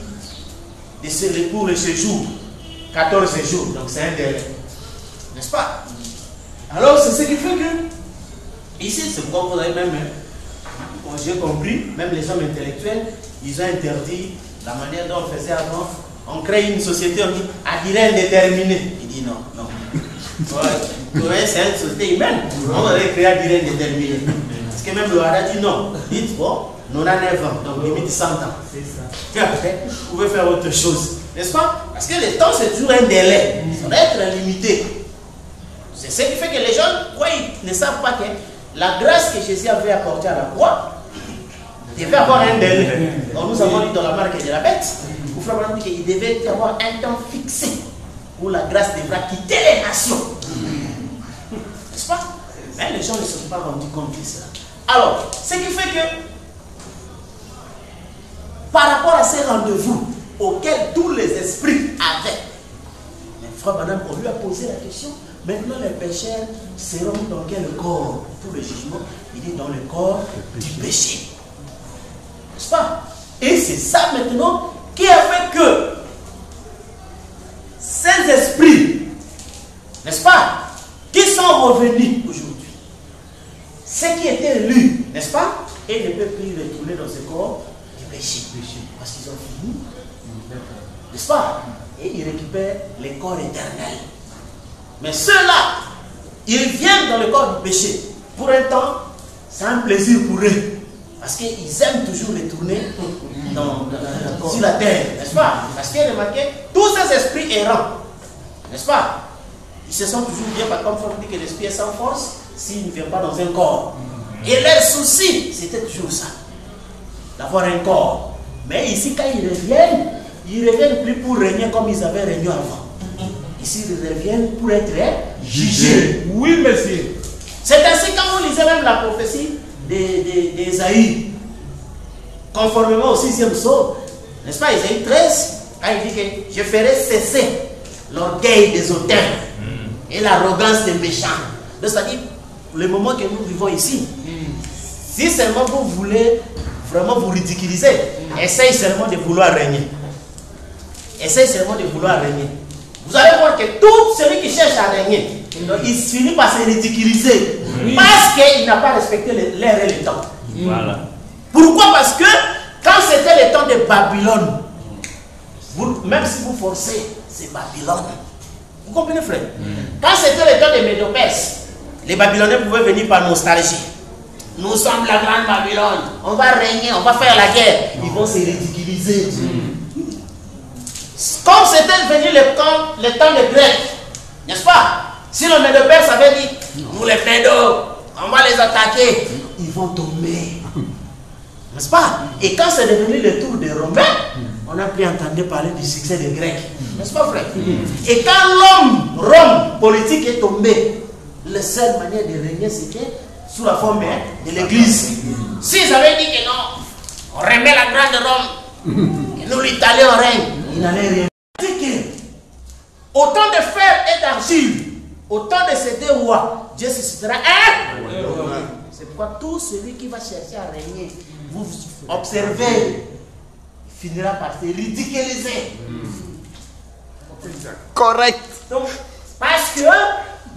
pour le séjour? 14 jours, donc c'est un délai. N'est-ce pas? Alors c'est ce qui fait que, ici, c'est pourquoi vous avez même, j'ai compris, même les hommes intellectuels, ils ont interdit la manière dont on faisait avant. On crée une société, on dit à durée indéterminée. Il dit non, non. Ouais, c'est une société humaine. On va créer à durée indéterminée. Parce que même le Hara dit non. Dites, bon, nous avons 9 ans, donc limite 100 ans. C'est ça. Et après, vous pouvez faire autre chose. N'est-ce pas? Parce que le temps, c'est toujours un délai. Ça doit être limité. C'est ce qui fait que les gens, quoi, ils ne savent pas que la grâce que Jésus avait apportée à la croix devait avoir un délai. Donc nous avons lu dans la marque de la bête, où Frère Branham dit qu'il devait y avoir un temps fixé où la grâce devra quitter les nations. N'est-ce pas? Mais les gens ne se sont pas rendus compte de cela. Alors, ce qui fait que, par rapport à ces rendez-vous auxquels tous les esprits avaient, Frère Branham, on lui a posé la question, maintenant les pécheurs seront dans quel corps pour le jugement? Il est dans le corps du péché. N'est-ce pas? Et c'est ça maintenant qui a fait que ces esprits, n'est-ce pas, qui sont revenus aujourd'hui, ceux qui étaient élus, n'est-ce pas, et ne peuvent plus retourner dans ce corps du péché. Parce qu'ils ont fini, n'est-ce pas? Et ils récupèrent les corps éternels. Mais ceux-là, ils viennent dans le corps du péché pour un temps, c'est un plaisir pour eux. Parce qu'ils aiment toujours retourner sur la terre, n'est-ce pas? Parce qu'il y a remarqué, tous ces esprits errants, n'est-ce pas? Ils se sentent toujours bien, comme on dit que l'esprit est sans force s'il ne vient pas dans un corps. Et leur souci, c'était toujours ça, d'avoir un corps. Mais ici, quand ils reviennent plus pour régner comme ils avaient régné avant. Ici, ils reviennent pour être jugés. Oui, monsieur. C'est ainsi quand vous lisez même la prophétie d'Ésaïe, conformément au 6e psaume, n'est-ce pas, Ésaïe 13, quand il dit que je ferai cesser l'orgueil des hautains et l'arrogance des méchants. C'est-à-dire, le moment que nous vivons ici, si seulement vous voulez vraiment vous ridiculiser, essaye seulement de vouloir régner. Essaye seulement de vouloir régner. Vous allez voir que tout celui qui cherche à régner, il finit par se ridiculiser. Parce qu'il n'a pas respecté l'air et le temps. Voilà. Pourquoi? Parce que quand c'était le temps de Babylone, même si vous forcez, c'est Babylone. Vous comprenez, frère? Quand c'était le temps de Médo-Perse, les Babyloniens pouvaient venir par nostalgie. Nous sommes la grande Babylone, on va régner, on va faire la guerre. Ils vont se ridiculiser. Comme c'était venu le temps des Grecs, n'est-ce pas? Si le Médo-Perse avait dit, nous les Médos, on va les attaquer, ils vont tomber. N'est-ce pas? Et quand c'est devenu le tour des Romains, on n'a plus entendu parler du succès des Grecs. N'est-ce pas, frère? Et quand Rome politique est tombé, la seule manière de régner, c'était sous la forme de l'église. S'ils avaient dit que non, on remet la grande Rome, et nous l'Italien on règne, il n'allait rien. C'est que, autant de fer et d'argile, autant de ces deux rois, Dieu suscitera un. C'est pourquoi tout celui qui va chercher à régner, vous observez, finira par se ridiculiser. Correct. Donc, parce que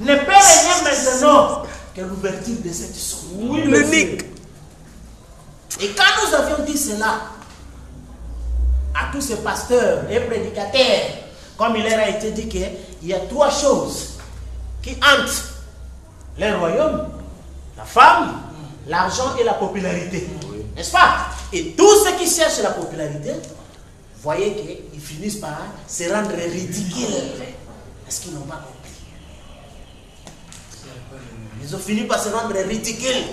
ne peut régner maintenant que l'ouverture de cette source. Oui, l'unique. Et quand nous avions dit cela à tous ces pasteurs et prédicateurs, comme il leur a été dit qu'il y a trois choses qui hantent les royaumes: la femme, l'argent et la popularité. N'est-ce pas? Et tous ceux qui cherchent la popularité, voyez qu'ils finissent par se rendre ridicules. Est-ce qu'ils n'ont pas compris? Ils ont fini par se rendre ridicules.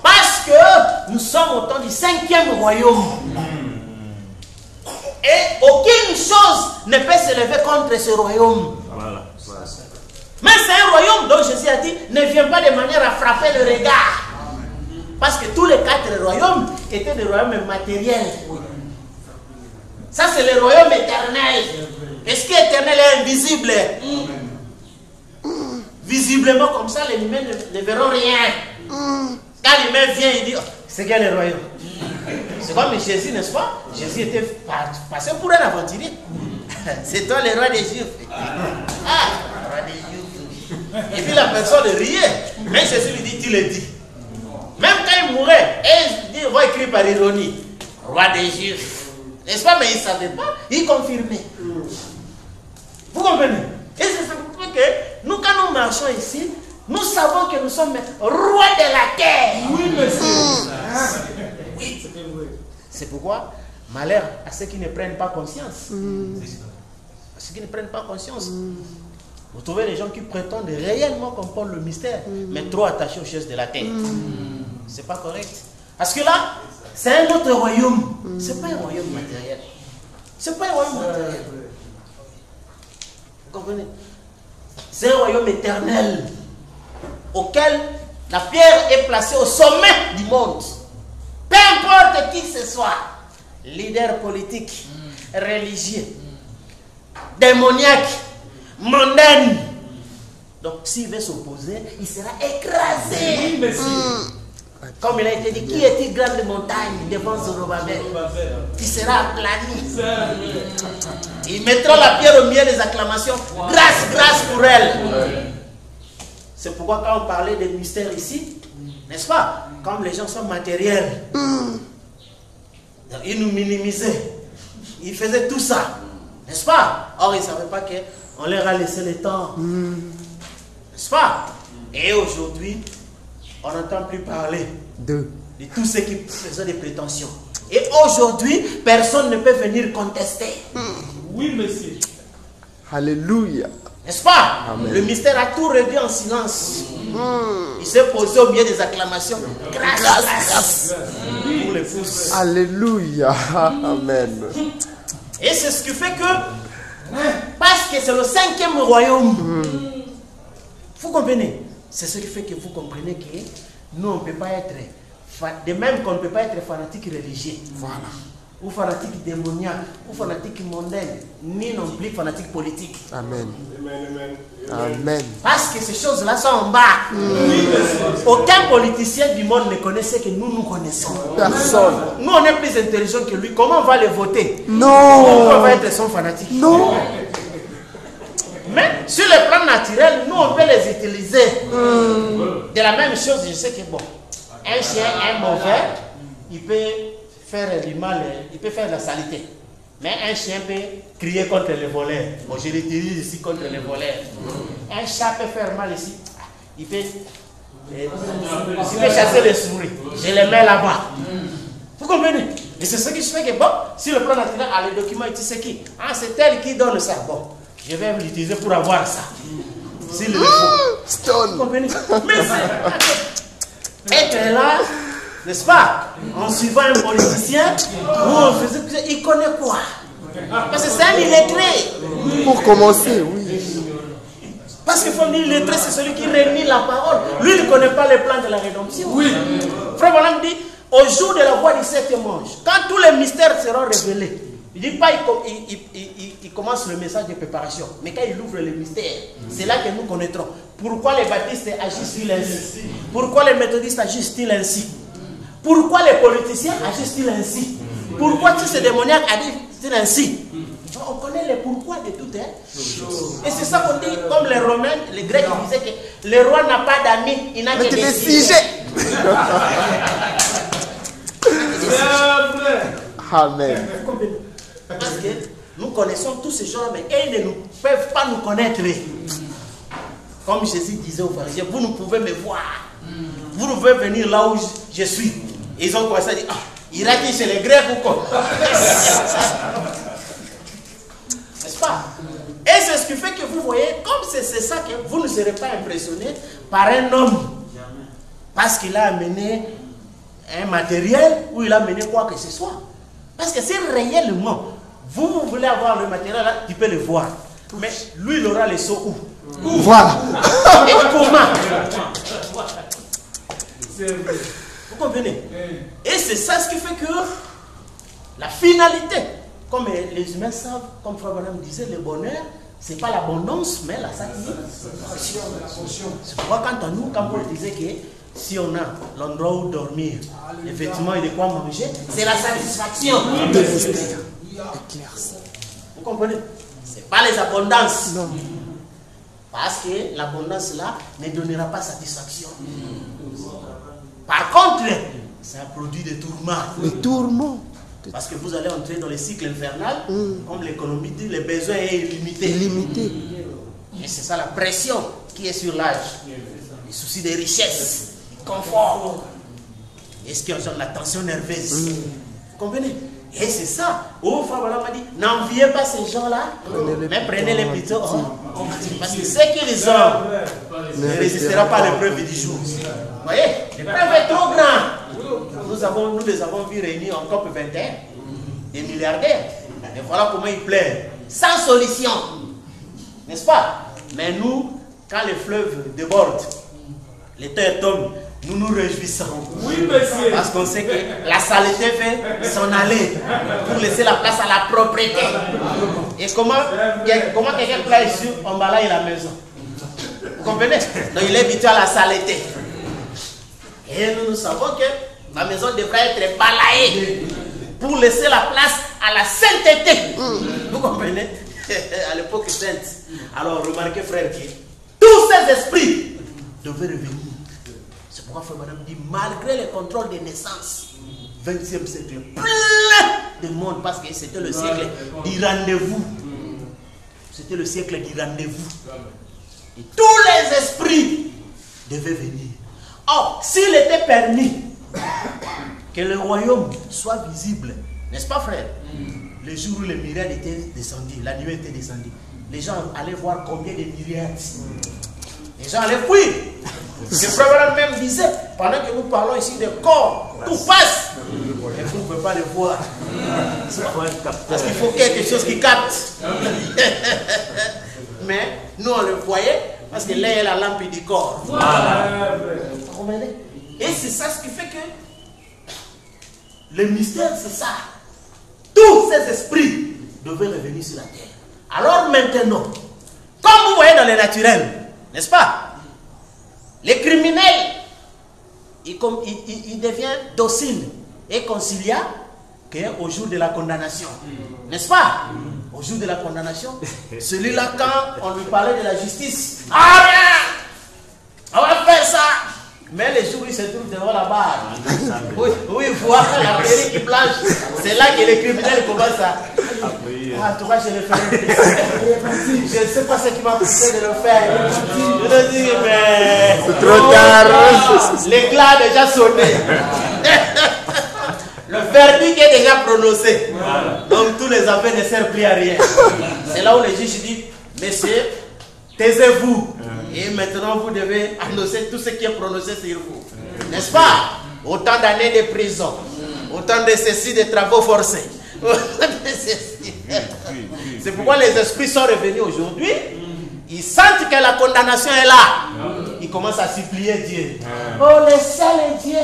Parce que nous sommes au temps du 5e royaume. Et aucune chose ne peut se lever contre ce royaume. Voilà. Mais c'est un royaume dont Jésus a dit ne vient pas de manière à frapper le regard. Parce que tous les 4 royaumes étaient des royaumes matériels. Ça, c'est le royaume éternel. Et ce qui est éternel est invisible. Visiblement, comme ça, les humains ne verront rien. Quand l'humain vient, il dit, oh, c'est quel le royaume? C'est comme Jésus, n'est-ce pas? Jésus était passé pour un aventurier. C'est toi le roi des Juifs. Ah, roi des Juifs. Et puis la personne riait. Mais Jésus lui dit, tu le dis. Même quand il mourait, il va écrire par ironie, roi des Juifs. N'est-ce pas? Mais il ne savait pas, il confirmait. Vous comprenez? Et c'est pourquoi que nous, quand nous marchons ici, nous savons que nous sommes rois de la terre. Oui, monsieur. Oui. C'est pourquoi, malheur à ceux qui ne prennent pas conscience. À ceux qui ne prennent pas conscience. Vous trouvez les gens qui prétendent réellement comprendre le mystère, mais trop attachés aux choses de la terre. C'est pas correct. Parce que là, c'est un autre royaume. C'est pas un royaume matériel. C'est pas un royaume matériel. Vous comprenez? C'est un royaume éternel auquel la pierre est placée au sommet du monde. Peu importe qui ce soit, leader politique, religieux, démoniaque, mondaine. Donc s'il veut s'opposer, il sera écrasé. Oui, monsieur. Comme il a été dit, qui est-il grande montagne devant Zorobabel? Qui sera aplani. Ils mettront la pierre au milieu des acclamations. Grâce, grâce pour elle. C'est pourquoi quand on parlait des mystères ici, n'est-ce pas? Comme les gens sont matériels, ils nous minimisaient. Ils faisaient tout ça. N'est-ce pas? Or, ils ne savaient pas qu'on leur a laissé le temps. N'est-ce pas? Et aujourd'hui, on n'entend plus parler de tous ceux qui faisaient des prétentions. Et aujourd'hui, personne ne peut venir contester. Oui, monsieur. Alléluia. N'est-ce pas? Amen. Le mystère a tout réduit en silence. Il s'est posé au milieu des acclamations. Grâce. Pour les pouces. Alléluia. Amen. Et c'est ce qui fait que, parce que c'est le 5e royaume, vous comprenez? C'est ce qui fait que vous comprenez que nous, on ne peut pas être, de même qu'on ne peut pas être fanatique religieux. Voilà. Ou fanatique démoniaque, ou fanatique mondaine, ni non plus fanatique politique. Amen. Amen. Parce que ces choses-là sont en bas. Aucun politicien du monde ne connaît ce que nous connaissons. Personne. Nous, on est plus intelligents que lui. Comment on va les voter? Non. Pourquoi on va être son fanatique? Non. Mais sur le plan naturel, nous, on peut les utiliser. De la même chose, je sais que bon, un chien, un mauvais, il peut faire du mal, il peut faire de la saleté. Mais un chien peut crier contre les voleurs. Bon, je l'utilise ici contre les voleurs. Un chat peut faire mal ici. Il peut chasser les souris. Je les mets là-bas. Vous comprenez? Et c'est ce qui se fait que, bon, si le plan naturel a les documents, tu sais qui? Ah, c'est elle qui donne ça. Bon, je vais l'utiliser pour avoir ça. S'il le faut. Stone. Vous comprenez? Mais être là, n'est-ce pas? En suivant un politicien, il connaît quoi? Parce que c'est un illettré. Pour commencer, oui. Parce qu'il faut dire illettré, c'est celui qui réunit la parole. Lui, il ne connaît pas les plans de la rédemption. Oui. Frère Branham dit, au jour de la voix du 7e ange, quand tous les mystères seront révélés, il dit pas, il commence le message de préparation. Mais quand il ouvre les mystères, c'est là que nous connaîtrons. Pourquoi les baptistes agissent-ils ainsi? Pourquoi les méthodistes agissent-ils ainsi? Pourquoi les politiciens agissent-ils ainsi? Pourquoi tous ces démoniaques agissent-ils ainsi? On connaît les pourquoi de toutes choses. Et c'est ça qu'on dit, comme les Romains, les Grecs disaient que le roi n'a pas d'amis, il n'a que des sujets. Amen. Parce que nous connaissons tous ces gens, mais ils ne peuvent pas nous connaître. Comme Jésus disait aux pharisiens, vous ne pouvez me voir. Vous ne pouvez venir là où je suis. Et ils ont commencé à dire, ah, ira-t-il chez les Grecs ou quoi? N'est-ce pas? Et c'est ce qui fait que vous voyez, comme c'est ça que vous ne serez pas impressionné par un homme. Parce qu'il a amené un matériel ou il a amené quoi que ce soit. Parce que si réellement, vous voulez avoir le matériel là, tu peux le voir. Mais lui, il aura les sauts où? Voilà. Et comment? Vous comprenez? Et c'est ça ce qui fait que la finalité, comme les humains savent, comme Frère Branham disait, le bonheur, ce n'est pas l'abondance, mais la satisfaction. C'est pourquoi quant à nous, quand Paul disait que si on a l'endroit où dormir, les vêtements et de quoi manger, c'est la satisfaction. Vous comprenez? Ce n'est pas les abondances. Non. Parce que l'abondance là ne donnera pas satisfaction. Par contre, c'est un produit de tourment. Le tourment. Parce que vous allez entrer dans le cycle infernal, comme l'économie dit, le besoin est illimité. Illimité. Et c'est ça la pression qui est sur l'âge. Les soucis de richesse, du confort. Et ce qui engendre la tension nerveuse. Vous comprenez? Et c'est ça. Oh, Frère Branham m'a dit, n'enviez pas ces gens-là, mais prenez-les plutôt. Parce que ce qu'ils ont ne résistera pas à l'épreuve du jour. Vous voyez? L'épreuve est trop grande. Nous les avons vus réunis en COP 21, des milliardaires. Et voilà comment ils pleurent. Sans solution. N'est-ce pas? Mais nous, quand les fleuves débordent, les terres tombent, nous nous réjouissons. Oui, monsieur. Parce qu'on sait que la saleté fait s'en aller pour laisser la place à la propreté. Et comment quelqu'un peut ici, on balaye la maison? Vous comprenez? Donc il est habitué à la saleté. Et nous savons que la maison devrait être balayée pour laisser la place à la sainteté. Vous comprenez? À l'époque sainte. Alors remarquez frère que tous ces esprits devaient revenir. C'est pourquoi Frère Branham dit, malgré le contrôle des naissances, 20e siècle, plein de monde, parce que c'était le siècle du rendez-vous. C'était le siècle du rendez-vous. Et tous les esprits devaient venir. Or, s'il était permis que le royaume soit visible, n'est-ce pas, frère? Le jour où les myriades étaient descendus, la nuée était descendue, les gens allaient voir combien de myriades. Les gens allaient fuir. Le frère même disait, pendant que nous parlons ici de corps, tout passe. Et vous ne pouvez pas le voir. Parce qu'il faut quelque chose qui capte. Mais nous on le voyait parce que là il y a la lampe du corps. Voilà. Et c'est ça ce qui fait que le mystère, c'est ça. Tous ces esprits devaient revenir sur la terre. Alors maintenant, comme vous voyez dans le naturel, n'est-ce pas? Les criminels, ils deviennent dociles et conciliants qu'au jour de la condamnation. N'est-ce pas? Au jour de la condamnation, celui-là, quand on lui parlait de la justice, ah bien, on va faire ça. Mais les jours où il se trouve devant la barre, où il voit la prairie qui blanche, c'est là que les criminels commencent à... Ah, tu vois, je le ferai. Je ne sais pas ce qui m'a poussé de le faire. Je le dis, mais... C'est trop tard. L'éclat a déjà sonné. Le verdict est déjà prononcé. Donc tous les affaires ne servent plus à rien. C'est là où le juge dit, messieurs, taisez-vous. Et maintenant vous devez annoncer tout ce qui est prononcé sur vous. N'est-ce pas? Autant d'années de prison, autant de ceci, de travaux forcés. C'est pourquoi les esprits sont revenus aujourd'hui. Ils sentent que la condamnation est là. Ils commencent à supplier Dieu. Oh, le seul Dieu.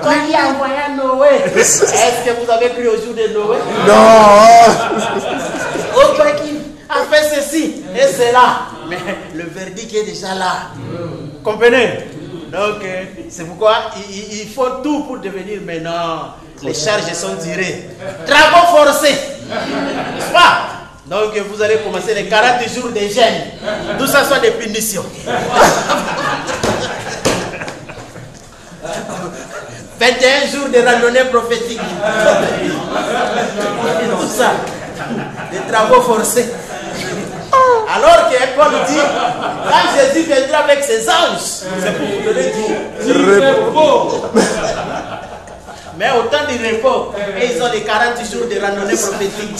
Toi qui as envoyé Noé. Est-ce que vous avez cru au jour de Noé? Non. Oh, toi qui as fait ceci et cela. Mais le verdict est déjà là. Comprenez? Donc, c'est pourquoi il faut tout pour devenir maintenant. Les charges sont tirées. Travaux forcés. N'est-ce pas? Donc, vous allez commencer les 40 jours de jeûne. Tout ça sont des punitions. 21 jours de randonnée prophétique. Tout ça. Des travaux forcés. Alors que Paul dit, quand Jésus viendra avec ses anges, c'est pour vous donner du repos. Mais au temps du repos, et ils ont les 40 jours de randonnée prophétique.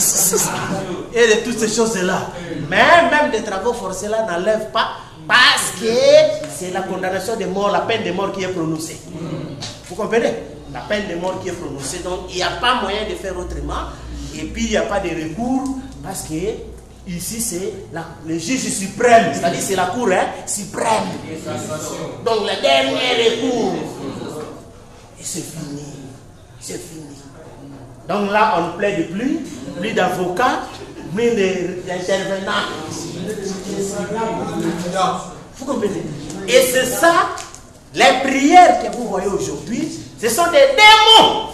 Et de toutes ces choses-là. Mais même des travaux forcés là n'enlèvent pas, parce que c'est la condamnation de mort, la peine de mort qui est prononcée. Vous comprenez? La peine de mort qui est prononcée. Donc il n'y a pas moyen de faire autrement. Et puis il n'y a pas de recours, parce que ici c'est le juge suprême, c'est-à-dire c'est la cour suprême. Donc le dernier recours. Et c'est fini. C'est fini. Donc là, on ne plaide plus d'avocats, plus d'intervenants. Vous comprenez? Et c'est ça, les prières que vous voyez aujourd'hui, ce sont des démons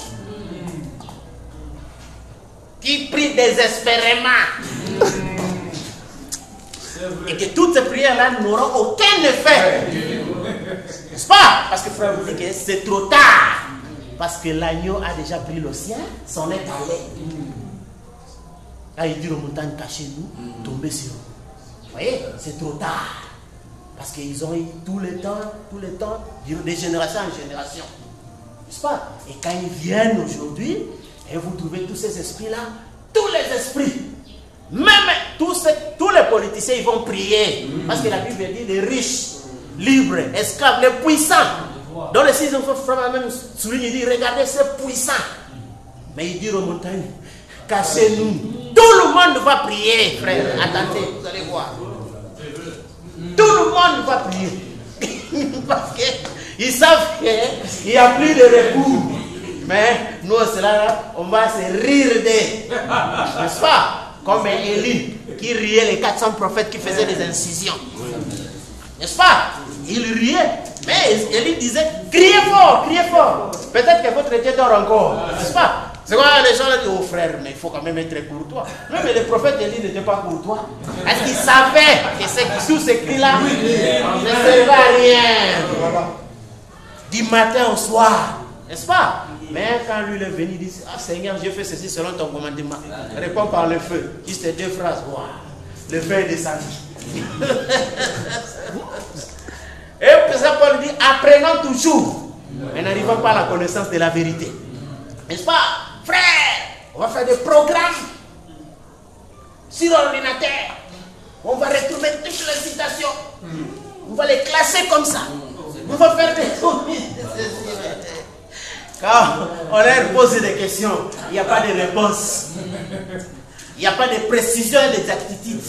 qui prient désespérément. Et que toutes ces prières-là n'auront aucun effet. N'est-ce pas? Parce que frère vous dit que c'est trop tard. Parce que l'agneau a déjà pris le sien, s'en est allé. Là, il dit aux montagnes, cachez-nous, tombez sur nous. Vous voyez, c'est trop tard. Parce qu'ils ont eu tout le temps, de génération en génération. N'est-ce pas? Et quand ils viennent aujourd'hui, et vous trouvez tous ces esprits-là, tous les esprits, même tous les politiciens, ils vont prier. Parce que la Bible dit les riches, libres, esclaves, les puissants. Dans le 6e frère même souligne, il dit, regardez ces puissants. Mais il dit aux montagnes, cachez-nous. Tout le monde va prier, frère. Attendez, vous allez voir. Tout le monde va prier. Parce qu'ils savent qu'il n'y a plus de recours. Mais nous, cela, on va se rire d'eux. N'est-ce pas? Comme Élie qui riait les 400 prophètes qui faisaient des incisions. N'est-ce pas? Il riait. Mais Élie disait, criez fort, criez fort. Peut-être que votre Dieu dort encore. N'est-ce pas? C'est quoi les gens disent, oh frère, mais il faut quand même être courtois. Même les prophètes Élie n'étaient pas courtois. Parce qu'ils savaient que sous ces cris-là ne servait à rien. Du matin au soir. N'est-ce pas? Mais quand lui est venu, il dit, ah Seigneur, je fais ceci selon ton commandement. Réponds par le feu. Juste ces deux phrases. Wow. Le feu est descendu. Et Saint Paul dit, apprenant toujours, mais n'arrivant pas à la connaissance de la vérité. N'est-ce pas? Frère, on va faire des programmes sur l'ordinateur. On va retrouver toutes les citations. On va les classer comme ça. On va faire des... Quand on leur pose des questions, il n'y a pas de réponse. Il n'y a pas de précision et d'exactitude.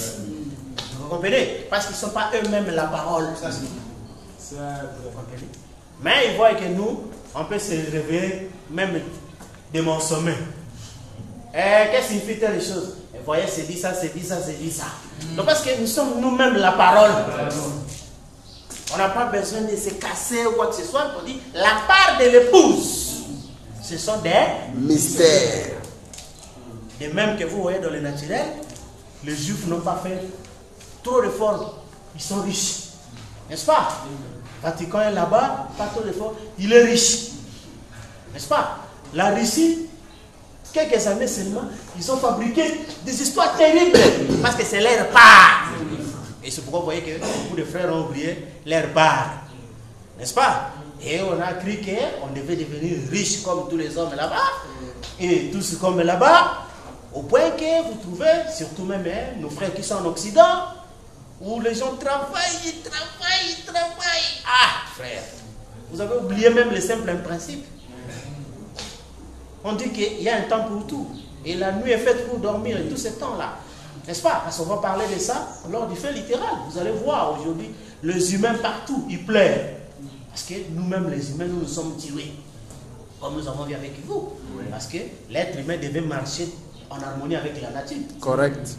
Vous comprenez? Parce qu'ils ne sont pas eux-mêmes la parole. Vous comprenez? Mais ils voient que nous, on peut se réveiller même de mon sommeil. Qu'est-ce qui signifie telle chose? Vous voyez, c'est dit ça, c'est dit ça, c'est dit ça. Donc parce que nous sommes nous-mêmes la parole. On n'a pas besoin de se casser ou quoi que ce soit. On dit la part de l'épouse. Ce sont des mystères. De même que vous voyez dans le naturel, les Juifs n'ont pas fait trop d'efforts. Ils sont riches. N'est-ce pas? Vatican est là-bas, pas trop d'efforts. Il est riche. N'est-ce pas? La Russie, quelques années seulement, ils ont fabriqué des histoires terribles. Parce que c'est leur part. Et c'est pourquoi vous voyez que beaucoup de frères ont oublié leur part. N'est-ce pas? Et on a cru qu'on devait devenir riche comme tous les hommes là-bas. Et tous comme là-bas. Au point que vous trouvez, surtout même nos frères qui sont en Occident, où les gens travaillent. Ah, frère, vous avez oublié même le simple principe. On dit qu'il y a un temps pour tout. Et la nuit est faite pour dormir, et tout ce temps-là. N'est-ce pas? Parce qu'on va parler de ça lors du fait littéral. Vous allez voir aujourd'hui, les humains partout, ils pleurent. Parce que nous-mêmes, les humains, nous sommes tués. Comme nous avons vu avec vous. Oui. Parce que l'être humain devait marcher en harmonie avec la nature. Correct.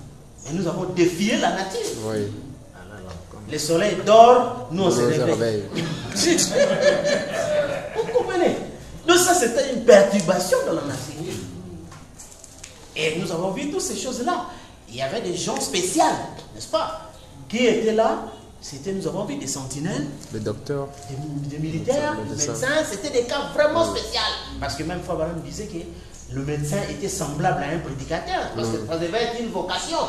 Et nous avons défié la nature. Oui. Le soleil dort, nous on se réveille. Vous comprenez? Donc ça, c'était une perturbation dans la nature. Et nous avons vu toutes ces choses-là. Il y avait des gens spéciaux, n'est-ce pas? Qui étaient là. C'était, nous avons vu des sentinelles, des docteurs, des militaires, des médecins. C'était des cas vraiment spéciaux. Parce que même Frère Branham disait que le médecin était semblable à un prédicateur. Parce que ça devait être une vocation.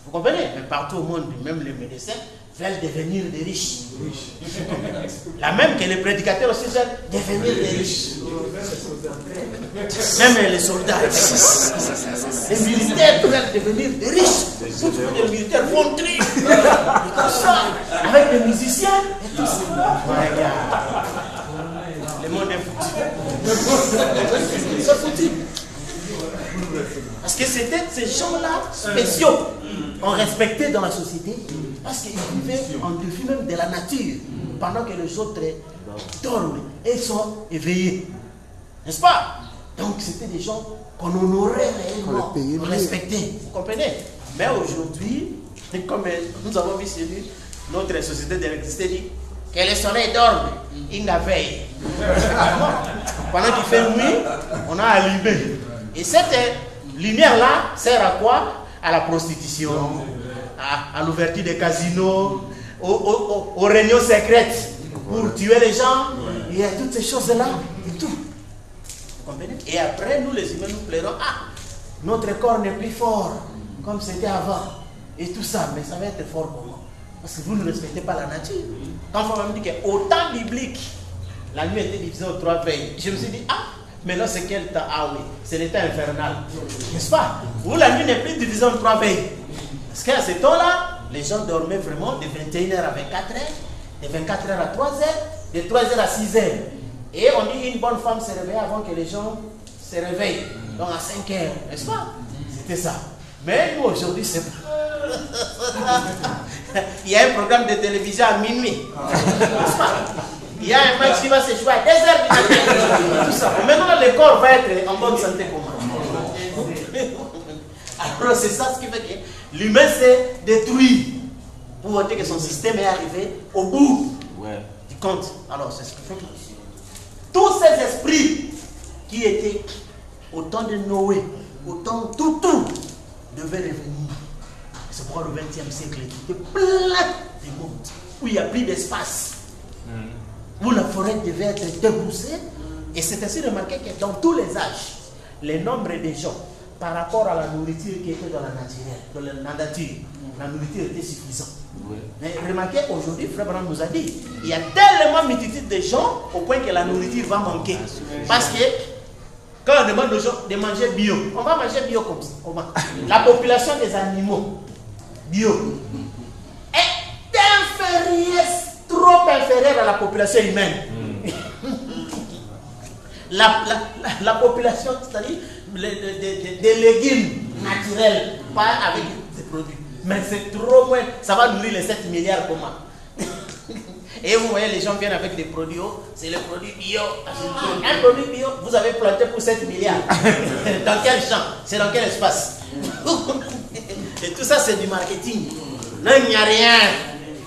Vous comprenez? Mais partout au monde, même les médecins veulent devenir des riches. La même que les prédicateurs aussi veulent devenir des riches. Même les soldats. Les militaires veulent devenir des riches. Surtout les militaires vont trier. Avec les musiciens et tout ça. Le monde est foutu. C'est foutu. Parce que c'était ces gens-là spéciaux. On respectait dans la société parce qu'ils vivaient en défi même de la nature pendant que les autres dorment et sont éveillés. N'est-ce pas? Donc c'était des gens qu'on honorait réellement, on respectait. Vous comprenez? Mais aujourd'hui, comme nous avons vu sur notre société d'électricité dit que le soleil dorme, il la veille. Pendant qu'il fait nuit, on a allumé. Et cette lumière-là sert à quoi? À la prostitution, à l'ouverture des casinos, aux réunions secrètes pour tuer les gens, et à toutes ces choses-là et tout. Vous comprenez? Et après, nous les humains, nous plairons, ah, notre corps n'est plus fort comme c'était avant, et tout ça, mais ça va être fort comment? Parce que vous ne respectez pas la nature. Quand on me dit qu'au temps biblique, la nuit était divisée aux 3 veilles, je me suis dit, ah, mais là, c'est quel temps? Ah oui, c'est l'état infernal. N'est-ce pas? Où la nuit n'est plus divisée en 3 veilles. Parce qu'à ce temps-là, les gens dormaient vraiment de 21h à 24h, de 24h à 3h, de 3h à 6h. Et on dit une bonne femme se réveille avant que les gens se réveillent. Donc à 5h, n'est-ce pas? C'était ça. Mais nous, aujourd'hui, c'est pas. Il y a un programme de télévision à minuit. N'est-ce pas? Il y a un match qui va se jouer à 2h du matin. Tout ça. Maintenant, le corps va être en bonne santé comment? Alors, c'est ça ce qui fait que l'humain s'est détruit pour voir que son système est arrivé au bout du compte. Alors, c'est ce qui fait que tous ces esprits qui étaient au temps de Noé, au temps tout devaient revenir. C'est pourquoi le XXe siècle était plein de monde, où il n'y a plus d'espace. Où la forêt devait être déboussée. Et c'est ainsi remarqué que dans tous les âges, le nombre de gens par rapport à la nourriture qui était dans la nature, la nourriture était suffisante. Oui. Mais remarquez, aujourd'hui, Frère Branham nous a dit, il y a tellement multitude de gens au point que la nourriture va manquer. Parce que quand on demande aux gens de manger bio, on va manger bio comme ça. Comment? La population des animaux bio est inférieure, trop inférieure à la population humaine. La population, c'est-à-dire des légumes naturels, pas avec des produits. Mais c'est trop moins, ça va nourrir les 7 milliards comment? Et vous voyez, les gens viennent avec des produits, c'est le produit bio. Un produit bio, vous avez planté pour 7 milliards. Dans quel champ? C'est dans quel espace? Et tout ça, c'est du marketing. Non, il n'y a rien.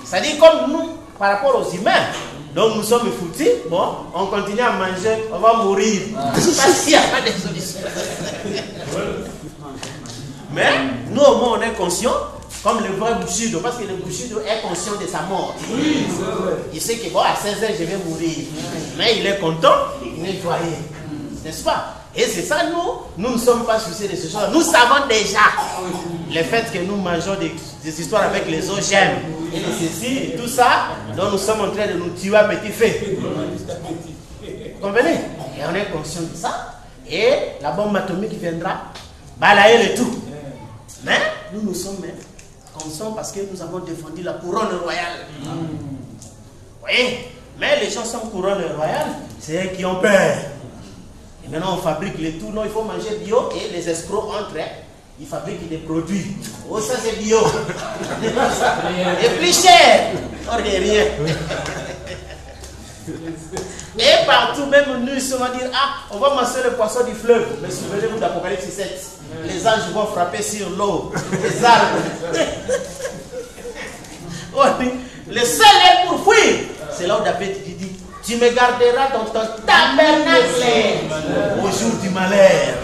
C'est-à-dire comme nous, par rapport aux humains, donc nous sommes foutus, bon, on continue à manger, on va mourir. Parce qu'il n'y a pas de solution. Mais nous, au moins, on est conscient. Comme le vrai Bushido, parce que le Bushido est conscient de sa mort. Oui, il sait que bon, à 16 ans, je vais mourir. Mais il est content, il est joyeux. N'est-ce pas? Et c'est ça, nous ne sommes pas souciés de ce genre. Nous savons déjà le fait que nous mangeons des histoires avec les OGM et les ceci et tout ça, donc nous sommes en train de nous tuer à petit feu. Vous comprenez? Et on est conscient de ça. Et la bombe atomique viendra balayer le tout. Mais nous sommes conscients parce que nous avons défendu la couronne royale. Vous voyez? Mais les gens sont couronne royale, c'est eux qui ont peur. Et maintenant on fabrique les tout. Non, il faut manger bio et les escrocs entre eux. Ils fabriquent des produits. Oh, ça c'est bio. Et plus cher. On n'est rien. Et partout, même nous, ils vont dire, ah, on va masser le poisson du fleuve. Mais souvenez-vous d'Apocalypse 7. Les anges vont frapper sur l'eau, les arbres. Le seul est pour fuir. C'est là où David dit, tu me garderas dans ton tabernacle au jour du malheur.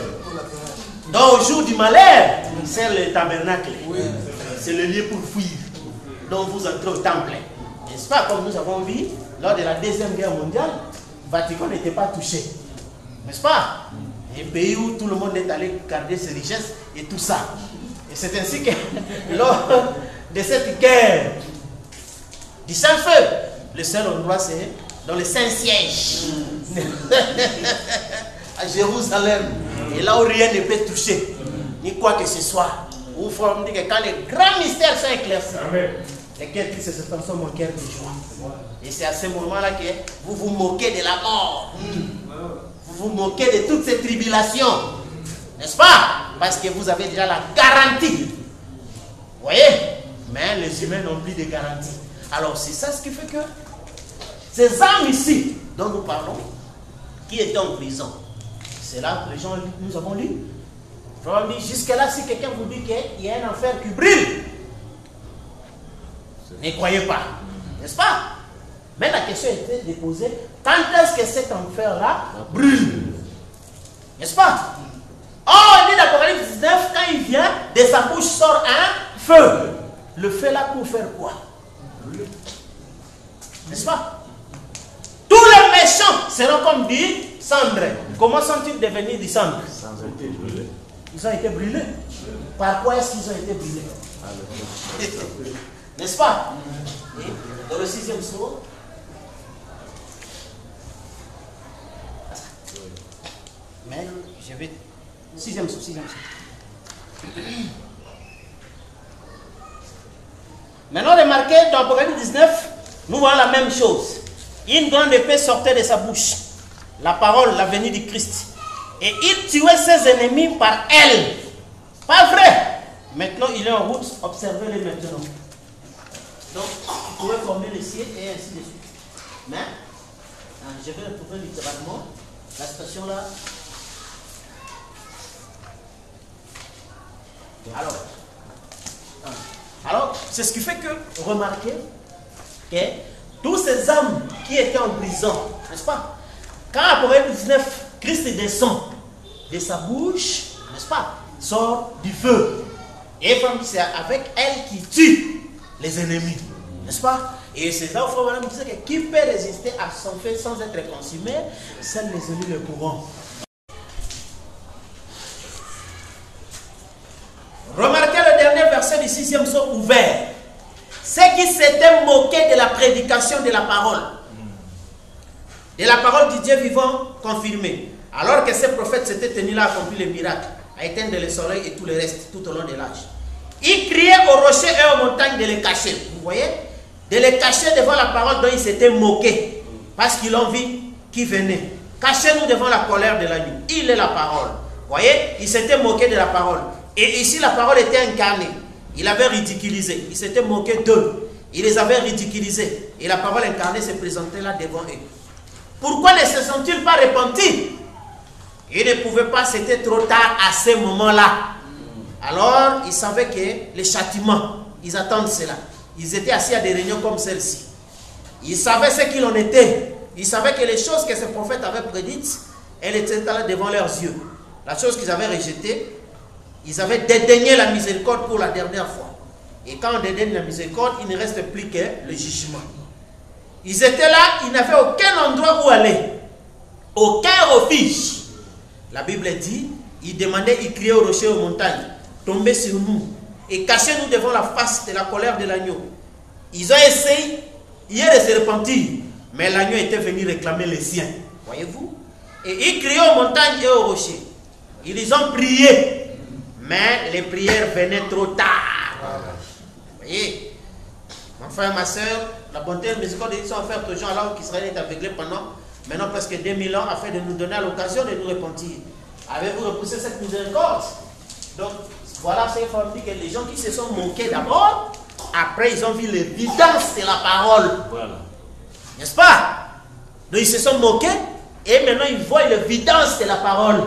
Donc au jour du malheur, c'est le tabernacle. C'est le lieu pour fuir. Donc vous entrez au temple. N'est-ce pas, comme nous avons vu, lors de la Deuxième Guerre mondiale, le Vatican n'était pas touché. N'est-ce pas? Un pays où tout le monde est allé garder ses richesses et tout ça. Et c'est ainsi que lors de cette guerre du Saint-Feu, le seul endroit c'est dans le Saint-Siège à Jérusalem. Et là où rien ne peut toucher, ni quoi que ce soit. Où il faut me dire que quand les grands mystères sont éclaircis, les cœurs qui se transforment en cœur de joie. Et c'est à ce moment-là que vous vous moquez de la mort. Vous vous moquez de toutes ces tribulations. N'est-ce pas? Parce que vous avez déjà la garantie. Vous voyez? Mais les humains n'ont plus de garantie. Alors c'est ça ce qui fait que ces âmes ici dont nous parlons, qui étaient en prison, c'est là que les gens, nous avons lu. Jusque-là, si quelqu'un vous dit qu'il y a un enfer qui brûle, ne croyez pas. N'est-ce pas? Mais la question était déposée, quand est-ce que cet enfer-là brûle? N'est-ce pas? Oh, il dit d'Apocalypse 19, quand il vient, de sa bouche sort un feu. Le feu là pour faire quoi? N'est-ce pas? Tous les méchants seront comme du cendre. Comment sont-ils devenus du cendre? Ils ont été brûlés. Par quoi est-ce qu'ils ont été brûlés? N'est-ce pas? Et dans le 6e psaume, mais je vais. 6e psaume. Maintenant, remarquez dans Apocalypse 19, nous voyons la même chose. Une grande épée sortait de sa bouche. La parole, la venue du Christ. Et il tuait ses ennemis par elle. Pas vrai? Maintenant, il est en route. Observez-les maintenant. Donc, il pourrait former le ciel et ainsi de suite. Mais, je vais retrouver littéralement la station là. Alors, c'est ce qui fait que, remarquez, que tous ces hommes qui étaient en prison, n'est-ce pas? Quand Apocalypse 19, Christ descend de sa bouche, n'est-ce pas? Sort du feu. Et c'est avec elle qui tue les ennemis, n'est-ce pas? Et c'est là où Frère Branham disait que qui peut résister à son feu sans être consumé? Seuls les élus le pourront. Remarquez le dernier verset du 6e psaume ouvert. Ceux qui s'était moqué de la prédication de la parole. De la parole du Dieu vivant confirmée. Alors que ces prophètes s'étaient tenus là à accomplir les miracles, à éteindre les soleils et tout le reste, tout au long de l'âge. Ils criaient aux rochers et aux montagnes de les cacher. Vous voyez? De les cacher devant la parole dont ils s'étaient moqués. Parce qu'ils l'ont vu qui venait. Cachez-nous devant la colère de l'agneau. Il est la parole. Vous voyez? Ils s'étaient moqués de la parole. Et ici, la parole était incarnée. Il avait ridiculisé. Il s'était moqué d'eux. Il les avait ridiculisés. Et la parole incarnée se présentait là devant eux. Pourquoi ne se sont-ils pas repentis? Ils ne pouvaient pas, c'était trop tard à ce moment-là. Alors, ils savaient que les châtiments, ils attendent cela. Ils étaient assis à des réunions comme celle-ci. Ils savaient ce qu'il en était. Ils savaient que les choses que ces prophètes avaient prédites, elles étaient là devant leurs yeux. La chose qu'ils avaient rejetée, ils avaient dédaigné la miséricorde pour la dernière fois. Et quand on dédaigne la miséricorde, il ne reste plus que le jugement. Ils étaient là, ils n'avaient aucun endroit où aller. Aucun refuge. La Bible dit, ils demandaient, ils criaient aux rochers et aux montagnes, tombez sur nous et cachez-nous devant la face de la colère de l'agneau. Ils ont essayé hier de se repentir, mais l'agneau était venu réclamer les siens. Voyez-vous? Et ils criaient aux montagnes et aux rochers. Ils les ont priés, mais les prières venaient trop tard. Vous voyez? Mon frère, ma soeur, la bonté et la miséricorde de Dieu sont offertes aux gens là où Israël est aveuglé pendant maintenant presque 2000 ans afin de nous donner l'occasion de nous repentir. Avez-vous repoussé cette miséricorde? Donc, voilà ce qu'il faut dire, que les gens qui se sont moqués d'abord, après ils ont vu l'évidence de la parole. Voilà. N'est-ce pas? Donc ils se sont moqués et maintenant ils voient l'évidence de la parole.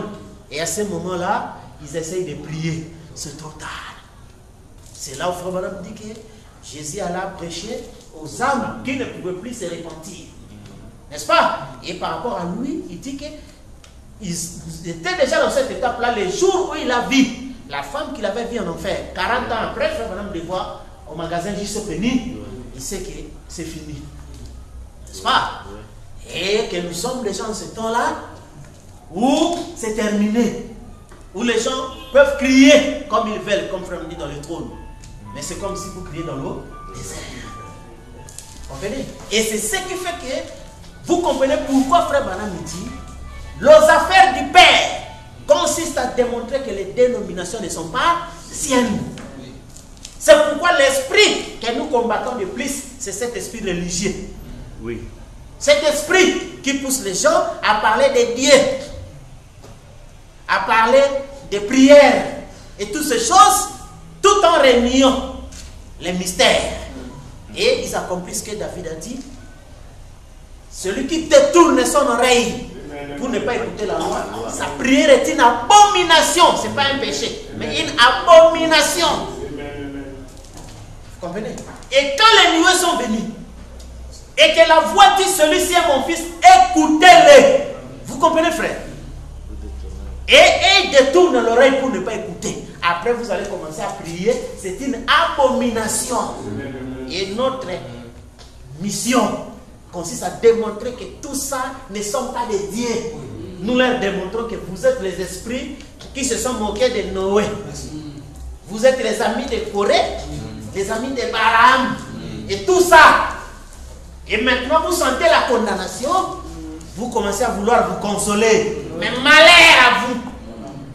Et à ce moment-là, ils essayent de prier. C'est trop tard. C'est là où Frère Branham dit que Jésus alla prêcher aux âmes qui ne pouvaient plus se repentir. N'est-ce pas? Et par rapport à lui, il dit qu'ils étaient déjà dans cette étape-là, les jours où il a vu la femme qu'il avait vue en enfer. 40 ans après, Frère Branham de voir au magasin J.C. Penny, il sait que c'est fini. N'est-ce pas? Et que nous sommes déjà en ce temps-là où c'est terminé. Où les gens peuvent crier comme ils veulent, comme Frère me dit dans le trône. Mais c'est comme si vous criez dans l'eau désert. Vous comprenez? Et c'est ce qui fait que vous comprenez pourquoi Frère Branham dit les affaires du Père consistent à démontrer que les dénominations ne sont pas siennes. C'est pourquoi l'esprit que nous combattons le plus, c'est cet esprit religieux. Oui. Cet esprit qui pousse les gens à parler de Dieu, à parler de prières et toutes ces choses, tout en réuniant les mystères. Et ils accomplissent ce que David a dit. Celui qui détourne son oreille pour ne pas écouter la loi, sa prière est une abomination. Ce n'est pas un péché, mais une abomination. Vous comprenez? Et quand les nuées sont venues, et que la voix dit, celui-ci est mon fils, écoutez-le. Vous comprenez, frère? Et il détourne l'oreille pour ne pas écouter. Après, vous allez commencer à prier. C'est une abomination. Et notre mission consiste à démontrer que tout ça ne sont pas des dieux. Nous leur démontrons que vous êtes les esprits qui se sont moqués de Noé. Vous êtes les amis de Corée, les amis de Balaam. Et tout ça. Et maintenant, vous sentez la condamnation. Vous commencez à vouloir vous consoler. Mais malheur à vous.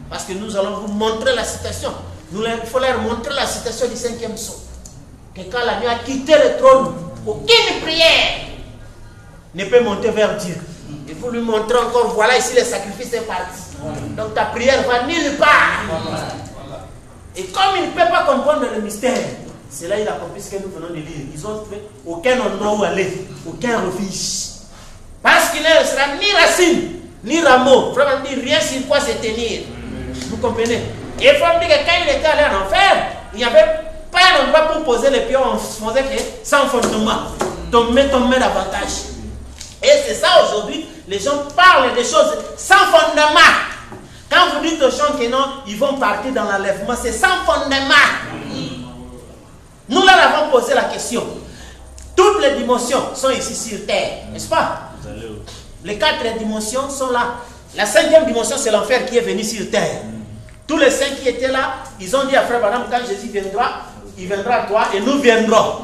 Parce que nous allons vous montrer la citation. Il faut leur montrer la citation du 5e psaume. Que quand la nuit a quitté le trône, aucune prière ne peut monter vers Dieu. Il faut lui montrer encore, voilà ici le sacrifice est parti. Donc ta prière va nulle part. Et comme il ne peut pas comprendre le mystère, c'est là il accomplit ce que nous venons de lire. Ils ont trouvé aucun endroit où aller, aucun refuge. Parce qu'il ne sera ni racine, ni rameau. Frère me dit rien sur quoi se tenir. Vous comprenez? Et il faut me dire que quand il était allé en enfer, il n'y avait pas un endroit pour poser les pieds. On faisait que sans fondement. Tomber davantage. Et c'est ça aujourd'hui. Les gens parlent des choses sans fondement. Quand vous dites aux gens que non, ils vont partir dans l'enlèvement, c'est sans fondement. Nous leur avons posé la question. Toutes les dimensions sont ici sur terre, n'est-ce pas? Les 4 dimensions sont là. La 5e dimension, c'est l'enfer qui est venu sur terre. Tous les 5 qui étaient là, ils ont dit à Frère Branham, quand Jésus viendra, il viendra à toi et nous viendrons.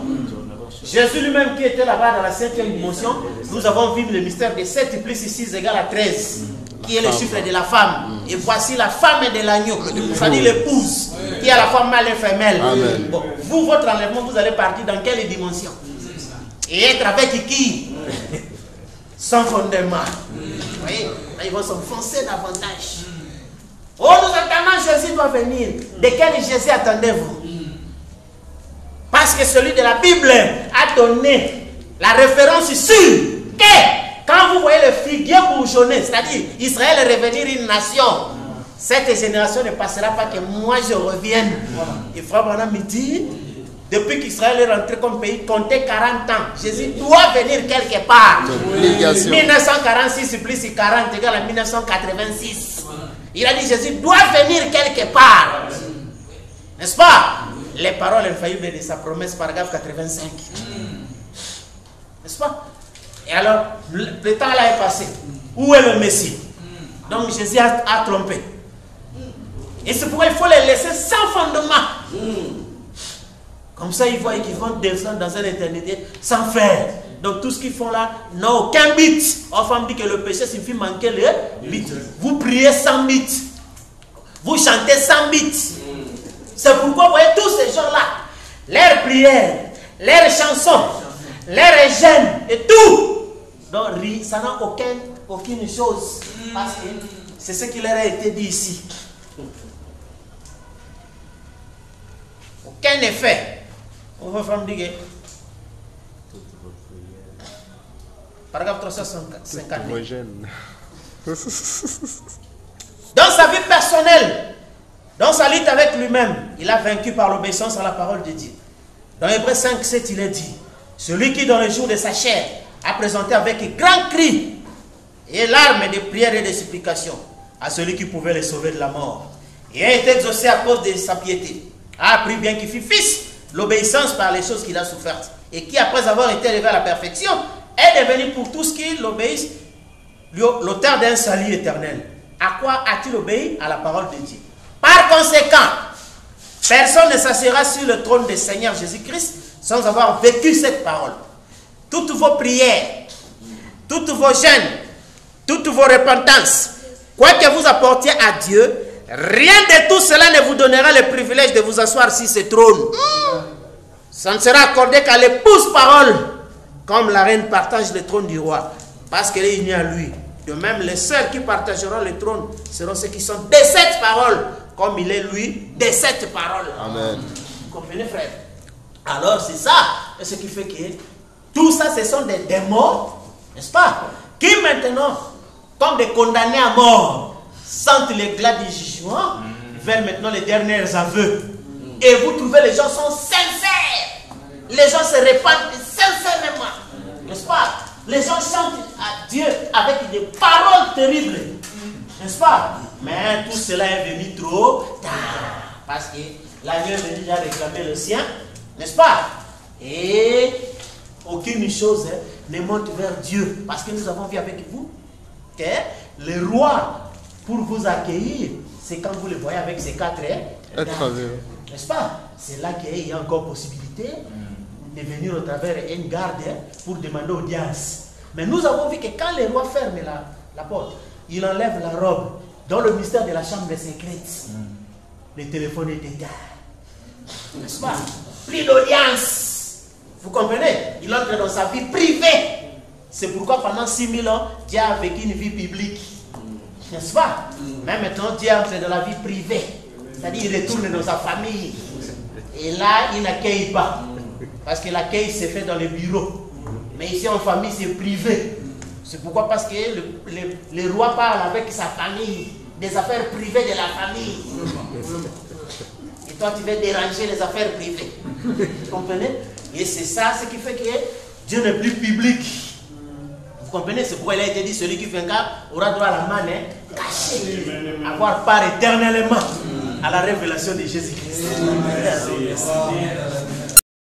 Jésus lui-même qui était là-bas dans la 7e dimension, nous avons vu le mystère de 7 plus 6 égale à 13, qui est le chiffre de la femme. Et voici la femme de l'agneau, c'est-à-dire l'épouse, qui est à la fois mâle et femelle. Bon, vous, votre enlèvement, vous allez partir dans quelle dimension? Et être avec qui? Sans fondement. Vous voyez, là, ils vont s'enfoncer davantage. Oh, nous attendons, Jésus doit venir. De quel Jésus attendez-vous? Parce que celui de la Bible a donné la référence sûre que quand vous voyez le figuier bourgeonner, c'est-à-dire Israël revenir une nation, cette génération ne passera pas que moi je revienne. Et frère Branham me dit, depuis qu'Israël est rentré comme pays, comptez 40 ans. Jésus doit venir quelque part. 1946 plus 40 égale à 1986. Il a dit Jésus doit venir quelque part. N'est-ce pas? Les paroles infaillibles de sa promesse, paragraphe 85. N'est-ce pas? Et alors, le temps là est passé. Où est le Messie? Donc Jésus a trompé. Et c'est pourquoi il faut les laisser sans fondement. Comme ça, ils voient qu'ils vont descendre dans une éternité sans faire. Donc tout ce qu'ils font là n'a aucun but. Enfin, on dit que le péché suffit manquer le but. Vous priez sans but. Vous chantez sans but. C'est pourquoi vous voyez tous ces gens-là, leurs prières, leurs chansons, leurs gènes et tout. Donc ça n'a aucune chose. Parce que c'est ce qui leur a été dit ici. Aucun effet. On va faire me dire. Paragraphe 359. Dans sa vie personnelle, dans sa lutte avec lui-même, il a vaincu par l'obéissance à la parole de Dieu. Dans Hébreux 5, 7, il est dit, celui qui dans le jour de sa chair a présenté avec grand cri et larmes de prières et de supplications à celui qui pouvait le sauver de la mort, et a été exaucé à cause de sa piété, a appris bien qu'il fut fils, l'obéissance par les choses qu'il a souffertes, et qui après avoir été élevé à la perfection, est devenu pour tous qui l'obéissent l'auteur d'un salut éternel. À quoi a-t-il obéi? À la parole de Dieu. Par conséquent, personne ne s'assiera sur le trône du Seigneur Jésus-Christ sans avoir vécu cette parole. Toutes vos prières, toutes vos jeûnes, toutes vos repentances, quoi que vous apportiez à Dieu, rien de tout cela ne vous donnera le privilège de vous asseoir sur ce trône. Ça ne sera accordé qu'à l'épouse parole, comme la reine partage le trône du roi, parce qu'elle est unie à lui. De même, les seuls qui partageront le trône seront ceux qui sont de cette parole, comme il est lui, de cette parole. Amen. Vous comprenez, frère? Alors, c'est ça. Et ce qui fait que tout ça, ce sont des démons, n'est-ce pas? Qui maintenant, comme des condamnés à mort, sentent l'éclat du jugement, veulent maintenant les derniers aveux. Et vous trouvez, les gens sont sincères. Les gens se répandent sincèrement, n'est-ce pas? Les gens chantent à Dieu avec des paroles terribles, n'est-ce pas? Mais tout cela est venu trop tard, parce que l'agneau est venu déjà réclamer le sien, n'est-ce pas? Et aucune chose ne monte vers Dieu, parce que nous avons vu avec vous que le roi, pour vous accueillir, c'est quand vous le voyez avec ses 4 gardes, n'est-ce pas? C'est là qu'il y a encore possibilité de venir au travers une garde pour demander audience. Mais nous avons vu que quand le roi ferme la porte, il enlève la robe dans le mystère de la chambre secrète. Le téléphone est éteint. N'est-ce pas? Plus d'audience. Vous comprenez? Il entre dans sa vie privée. C'est pourquoi pendant 6000 ans, Dieu a vécu une vie publique. N'est-ce pas? Mais maintenant, Dieu entre dans la vie privée. C'est-à-dire, il retourne dans sa famille. Et là, il n'accueille pas. Parce que l'accueil se fait dans les bureaux. Mais ici en famille c'est privé. C'est pourquoi? Parce que le roi parle avec sa famille. Des affaires privées de la famille. Et toi tu veux déranger les affaires privées. Vous comprenez? Et c'est ça ce qui fait que Dieu n'est plus public. Vous comprenez? C'est pourquoi il a été dit celui qui vaincra aura droit à la manne cachée. Avoir part éternellement à la révélation de Jésus-Christ.